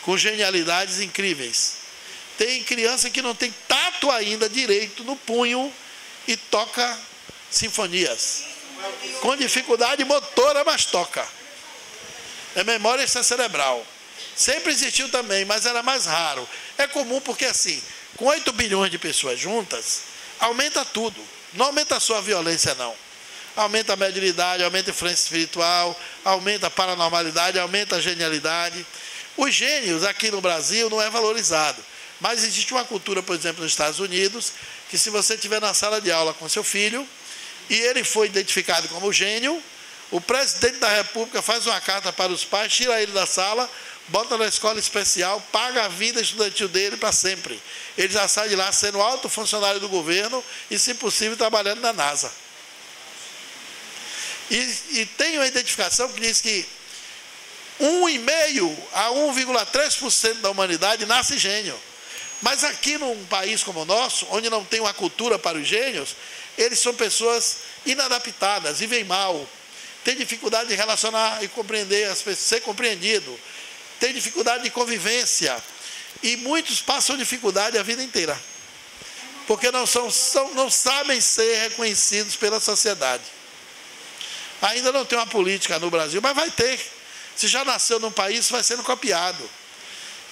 Speaker 5: com genialidades incríveis. Tem criança que não tem tato ainda direito no punho e toca sinfonias. Com dificuldade motora, mas toca. É memória extracerebral. Sempre existiu também, mas era mais raro. É comum porque assim, com 8 bilhões de pessoas juntas, aumenta tudo. Não aumenta só a violência, não. Aumenta a mediunidade, aumenta a influência espiritual, aumenta a paranormalidade, aumenta a genialidade. Os gênios aqui no Brasil não é valorizado. Mas existe uma cultura, por exemplo, nos Estados Unidos, que se você estiver na sala de aula com seu filho, e ele foi identificado como gênio, o presidente da República faz uma carta para os pais, tira ele da sala, bota na escola especial, paga a vida estudantil dele para sempre. Ele já sai de lá sendo alto funcionário do governo e, se possível, trabalhando na NASA. E tem uma identificação que diz que 1,5% a 1,3% da humanidade nasce gênio. Mas aqui num país como o nosso, onde não tem uma cultura para os gênios, eles são pessoas inadaptadas, vivem mal, têm dificuldade de relacionar e compreender as pessoas, ser compreendido, têm dificuldade de convivência, e muitos passam dificuldade a vida inteira, porque não sabem ser reconhecidos pela sociedade. Ainda não tem uma política no Brasil, mas vai ter. Se já nasceu num país, vai sendo copiado.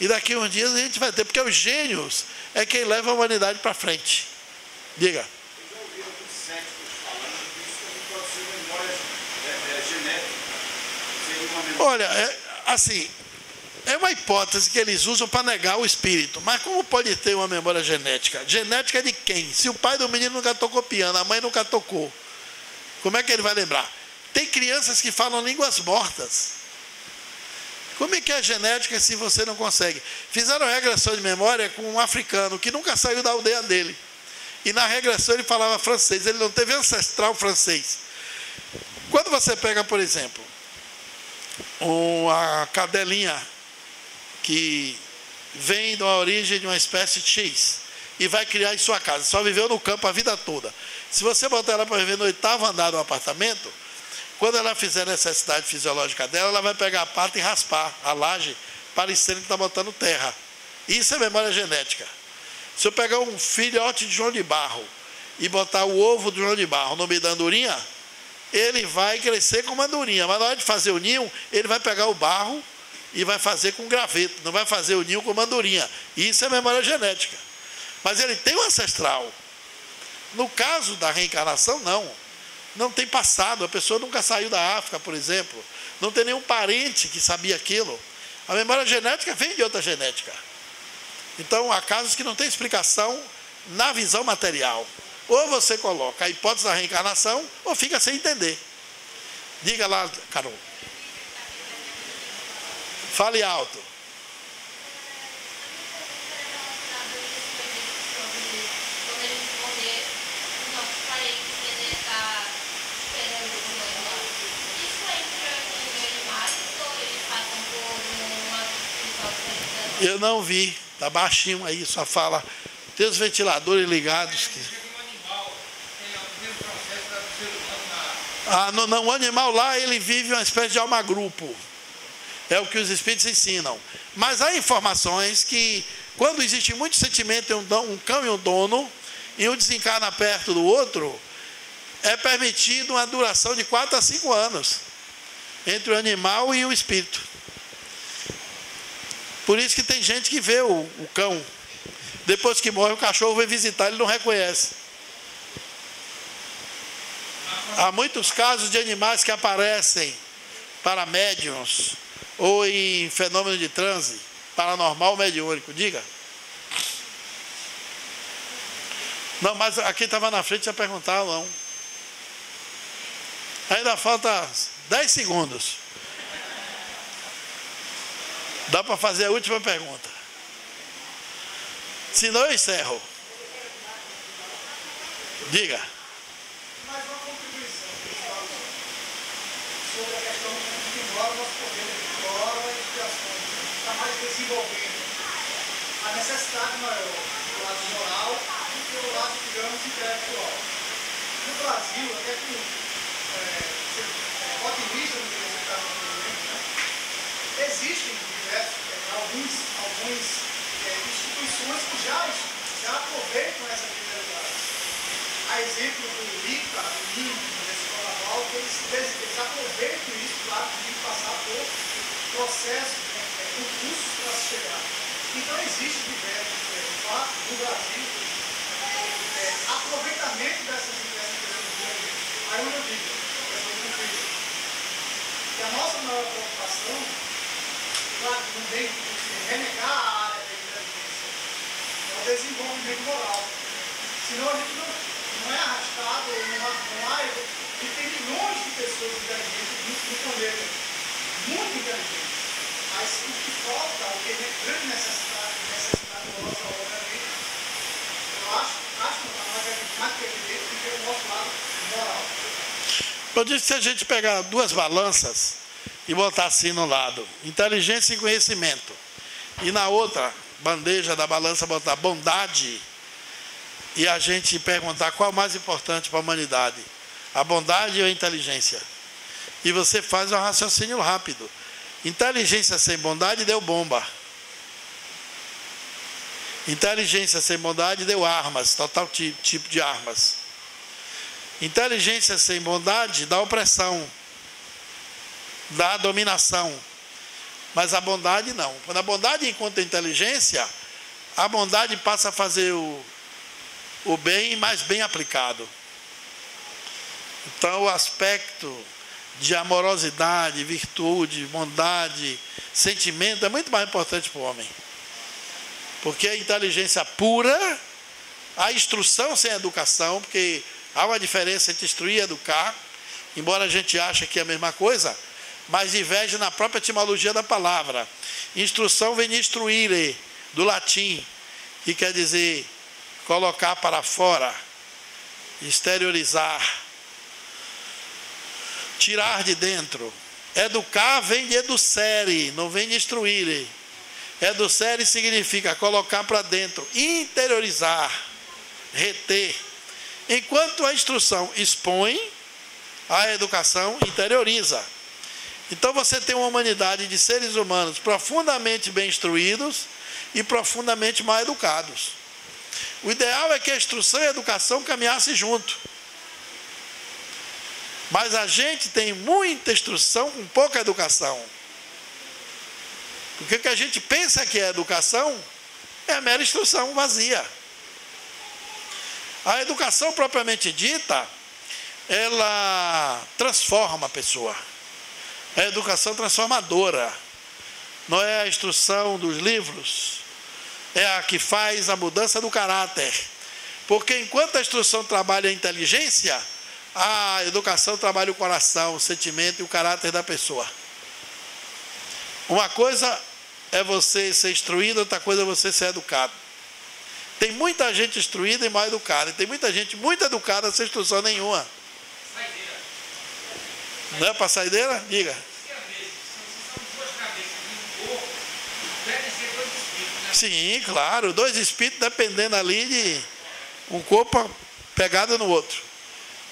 Speaker 5: E daqui a uns dias a gente vai ter, porque os gênios é quem leva a humanidade para frente. Diga. Olha, assim, É uma hipótese que eles usam para negar o espírito. Mas como pode ter uma memória genética? Genética de quem? Se o pai do menino nunca tocou piano, a mãe nunca tocou, como é que ele vai lembrar? Tem crianças que falam línguas mortas. Como é que é a genética se você não consegue? Fizeram regressão de memória com um africano que nunca saiu da aldeia dele. E na regressão ele falava francês. Ele não teve ancestral francês. Quando você pega, por exemplo, a cadelinha que vem da origem de uma espécie X e vai criar em sua casa, só viveu no campo a vida toda. Se você botar ela para viver no 8º andar do apartamento, quando ela fizer a necessidade fisiológica dela, ela vai pegar a pata e raspar a laje, parecendo que está botando terra. Isso é memória genética. Se eu pegar um filhote de João de Barro e botar o ovo do João de Barro no meio da andorinha, ele vai crescer com uma andorinha, mas na hora de fazer o ninho, ele vai pegar o barro e vai fazer com graveto, não vai fazer o ninho com mandurinha. Isso é memória genética. Mas ele tem um ancestral. No caso da reencarnação, não. Não tem passado. A pessoa nunca saiu da África, por exemplo. Não tem nenhum parente que sabia aquilo. A memória genética vem de outra genética. Então, há casos que não tem explicação na visão material. Ou você coloca a hipótese da reencarnação, ou fica sem entender. Diga lá, Carol. Fale alto. Eu não vi, está baixinho aí, só fala. Tem os ventiladores ligados. Não, o animal lá, ele vive uma espécie de alma-grupo. É o que os espíritos ensinam. Mas há informações que, quando existe muito sentimento em um cão e um dono, e um desencarna perto do outro, é permitido uma duração de 4 a 5 anos entre o animal e o espírito. Por isso que tem gente que vê o cão. Depois que morre, o cachorro vem visitar, ele não reconhece. Há muitos casos de animais que aparecem para médiuns ou em fenômeno de transe paranormal mediúnico. Diga. Não, mas aqui estava na frente já perguntaram, não. Ainda falta 10 segundos. Dá para fazer a última pergunta. Se não, eu encerro. Diga.
Speaker 7: Mais uma contribuição, pessoal, sobre a questão de embora o nosso poder embora a inspiração está mais desenvolvendo a necessidade maior do lado moral do que o lado, digamos, intelectual. No Brasil, até que otimista no que você está falando, né? Existem algumas instituições que já aproveitam essa fidelidade. A exemplo do ICA, do NIM, da Escola Volta, eles aproveitam isso para passar por processos, concursos para se chegar. Então, existe diversos fatos no Brasil, aproveitamento dessas tecnologias. Aí eu digo, que a nossa maior preocupação, claro, não tem que renegar a área da inteligência, é o desenvolvimento moral. Senão a gente não é arrastado, não há, e tem milhões de pessoas inteligentes no planeta, muito inteligentes. Mas o que falta, o que é grande necessidade nossa, obviamente, eu acho mais que evidente que é o nosso lado moral.
Speaker 5: Eu disse que se a gente pegar 2 balanças e botar assim no lado, inteligência e conhecimento, e na outra bandeja da balança botar bondade, e a gente perguntar qual é o mais importante para a humanidade, a bondade ou a inteligência, e você faz um raciocínio rápido. Inteligência sem bondade deu bomba. Inteligência sem bondade deu armas, total tipo de armas. Inteligência sem bondade dá opressão, dá dominação. Mas a bondade não. Quando a bondade encontra a inteligência, a bondade passa a fazer o bem, mas bem aplicado. Então, o aspecto de amorosidade, virtude, bondade, sentimento, é muito mais importante para o homem. Porque a inteligência pura, a instrução sem educação, porque há uma diferença entre instruir e educar, embora a gente ache que é a mesma coisa, mas diverge na própria etimologia da palavra. Instrução vem de instruire, do latim, que quer dizer colocar para fora, exteriorizar, tirar de dentro. Educar vem de educere, não vem de instruire. Educere significa colocar para dentro, interiorizar, reter. Enquanto a instrução expõe, a educação interioriza. Então você tem uma humanidade de seres humanos profundamente bem instruídos e profundamente mal educados. O ideal é que a instrução e a educação caminhassem junto. Mas a gente tem muita instrução com pouca educação. Porque o que a gente pensa que é educação é a mera instrução vazia. A educação propriamente dita, ela transforma a pessoa. É a educação transformadora. Não é a instrução dos livros, é a que faz a mudança do caráter. Porque enquanto a instrução trabalha a inteligência, a educação trabalha o coração, o sentimento e o caráter da pessoa. Uma coisa é você ser instruído, outra coisa é você ser educado. Tem muita gente instruída e mal educada, e tem muita gente muito educada sem instrução nenhuma. Não é para saideira? Diga. Sim, claro, dois espíritos dependendo ali de um corpo pegado no outro.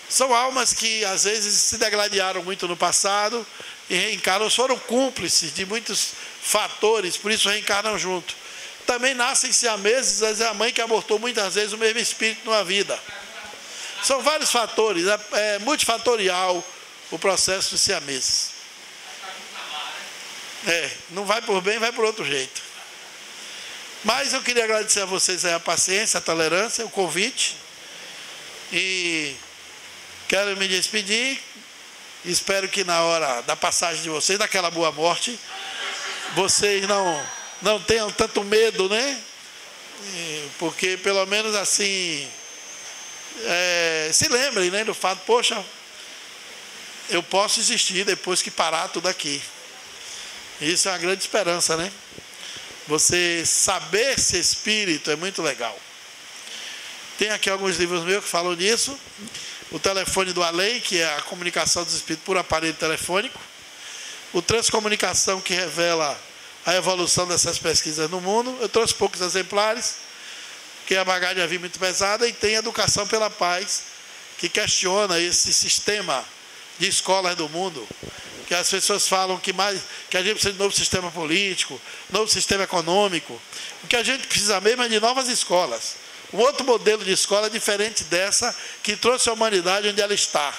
Speaker 5: São almas que às vezes se degladiaram muito no passado e reencarnam, foram cúmplices de muitos fatores, por isso reencarnam junto. Também nascem siameses, às vezes é a mãe que abortou muitas vezes o mesmo espírito numa vida. São vários fatores, é multifatorial o processo de siameses. Não vai por bem, vai por outro jeito. Mas eu queria agradecer a vocês a paciência, a tolerância, o convite. E quero me despedir. Espero que na hora da passagem de vocês, daquela boa morte, vocês não tenham tanto medo, né? Porque pelo menos assim, se lembrem, né, do fato, poxa, eu posso existir depois que parar tudo aqui. Isso é uma grande esperança, né? Você saber ser espírito é muito legal. Tem aqui alguns livros meus que falam disso. O telefone do além, que é a comunicação dos espíritos por aparelho telefônico. O Transcomunicação, que revela a evolução dessas pesquisas no mundo. Eu trouxe poucos exemplares, porque a bagagem havia muito pesada. E tem Educação pela Paz, que questiona esse sistema de escolas do mundo, que as pessoas falam que a gente precisa de novo sistema político, novo sistema econômico. O que a gente precisa mesmo é de novas escolas. Um outro modelo de escola diferente dessa, que trouxe a humanidade onde ela está.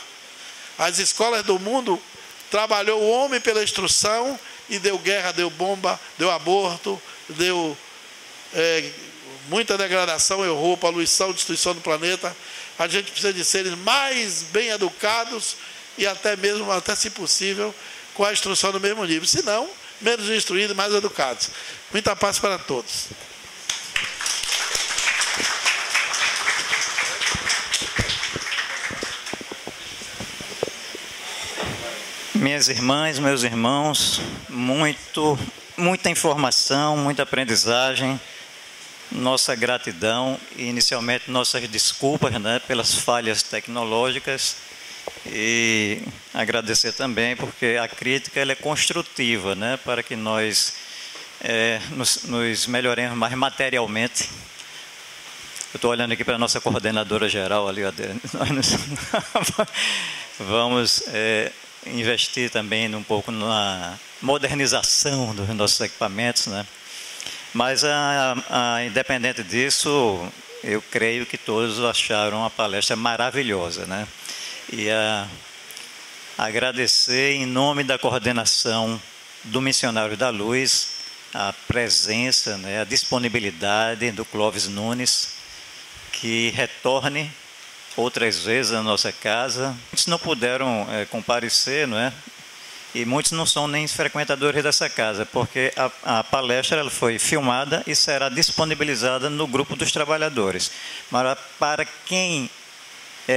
Speaker 5: As escolas do mundo trabalhou o homem pela instrução e deu guerra, deu bomba, deu aborto, deu muita degradação, errou, poluição, destruição do planeta. A gente precisa de seres mais bem educados e até mesmo, até se possível, com a instrução no mesmo nível. Se não, menos instruídos e mais educados. Muita paz para todos.
Speaker 2: Minhas irmãs, meus irmãos, muita informação, muita aprendizagem. Nossa gratidão e, inicialmente, nossas desculpas, né, pelas falhas tecnológicas. E agradecer também, porque a crítica ela é construtiva, né, para que nós nos melhoremos mais materialmente. Eu estou olhando aqui para a nossa coordenadora geral ali. Nós vamos investir também um pouco na modernização dos nossos equipamentos, né? Mas, independente disso, eu creio que todos acharam a palestra maravilhosa, né? E agradecer em nome da coordenação do Missionário da Luz a presença, né, a disponibilidade do Clóvis Nunes, que retorne outras vezes na nossa casa. Muitos não puderam comparecer, não é? E muitos não são nem frequentadores dessa casa, porque a palestra ela foi filmada e será disponibilizada no grupo dos trabalhadores. Mas para quem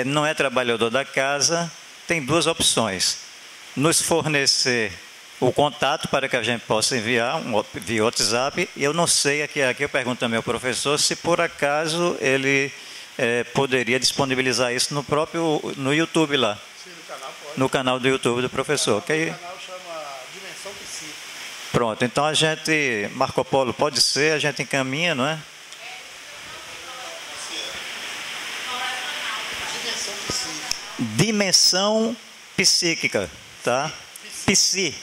Speaker 2: não é trabalhador da casa, tem duas opções: nos fornecer o contato para que a gente possa enviar via WhatsApp. E eu não sei, aqui eu pergunto também ao professor, se por acaso ele poderia disponibilizar isso no YouTube lá.
Speaker 5: Sim, no canal pode.
Speaker 2: No canal do YouTube do professor.
Speaker 5: O canal chama Dimensão Psi.
Speaker 2: Pronto, então a gente, Marco Polo, pode ser, a gente encaminha, não é?
Speaker 5: Dimensão Psi.
Speaker 2: Dimensão psíquica, tá? Psi.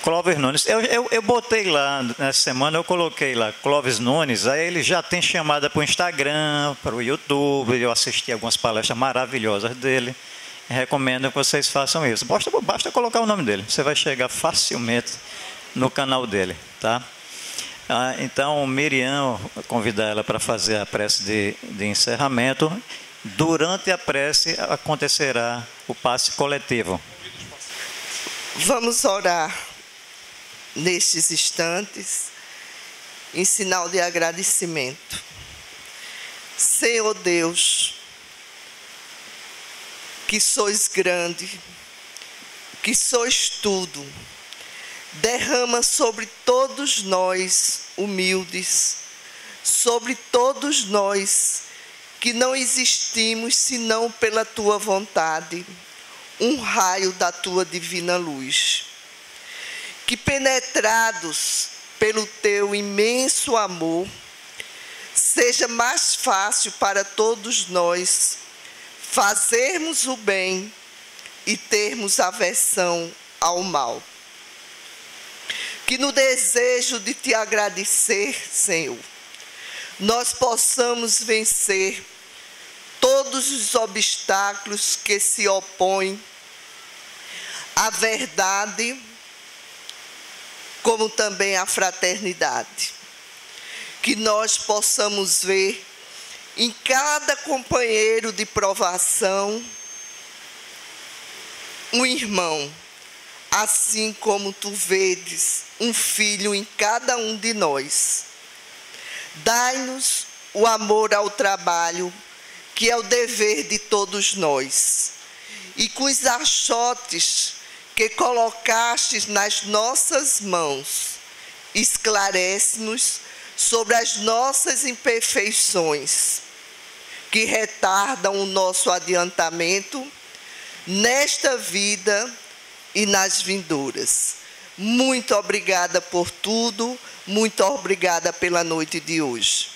Speaker 2: Clóvis Nunes. Eu botei lá, nessa semana eu coloquei lá Clóvis Nunes, aí ele já tem chamada para o Instagram, para o YouTube, eu assisti algumas palestras maravilhosas dele. Recomendo que vocês façam isso. Basta colocar o nome dele, você vai chegar facilmente no canal dele, tá? Então, Miriam, convidar ela para fazer a prece de encerramento. Durante a prece acontecerá o passe coletivo.
Speaker 1: Vamos orar nestes instantes, em sinal de agradecimento. Senhor Deus, que sois grande, que sois tudo, derrama sobre todos nós humildes, sobre todos nós que não existimos senão pela tua vontade, um raio da tua divina luz. Que penetrados pelo teu imenso amor, seja mais fácil para todos nós fazermos o bem e termos aversão ao mal. Que no desejo de te agradecer, Senhor, nós possamos vencer todos os obstáculos que se opõem à verdade, como também à fraternidade. Que nós possamos ver em cada companheiro de provação um irmão, assim como tu vedes um filho em cada um de nós. Dai-nos o amor ao trabalho, que é o dever de todos nós. E com os achotes que colocastes nas nossas mãos, esclarece-nos sobre as nossas imperfeições, que retardam o nosso adiantamento nesta vida e nas vindouras. Muito obrigada por tudo, muito obrigada pela noite de hoje.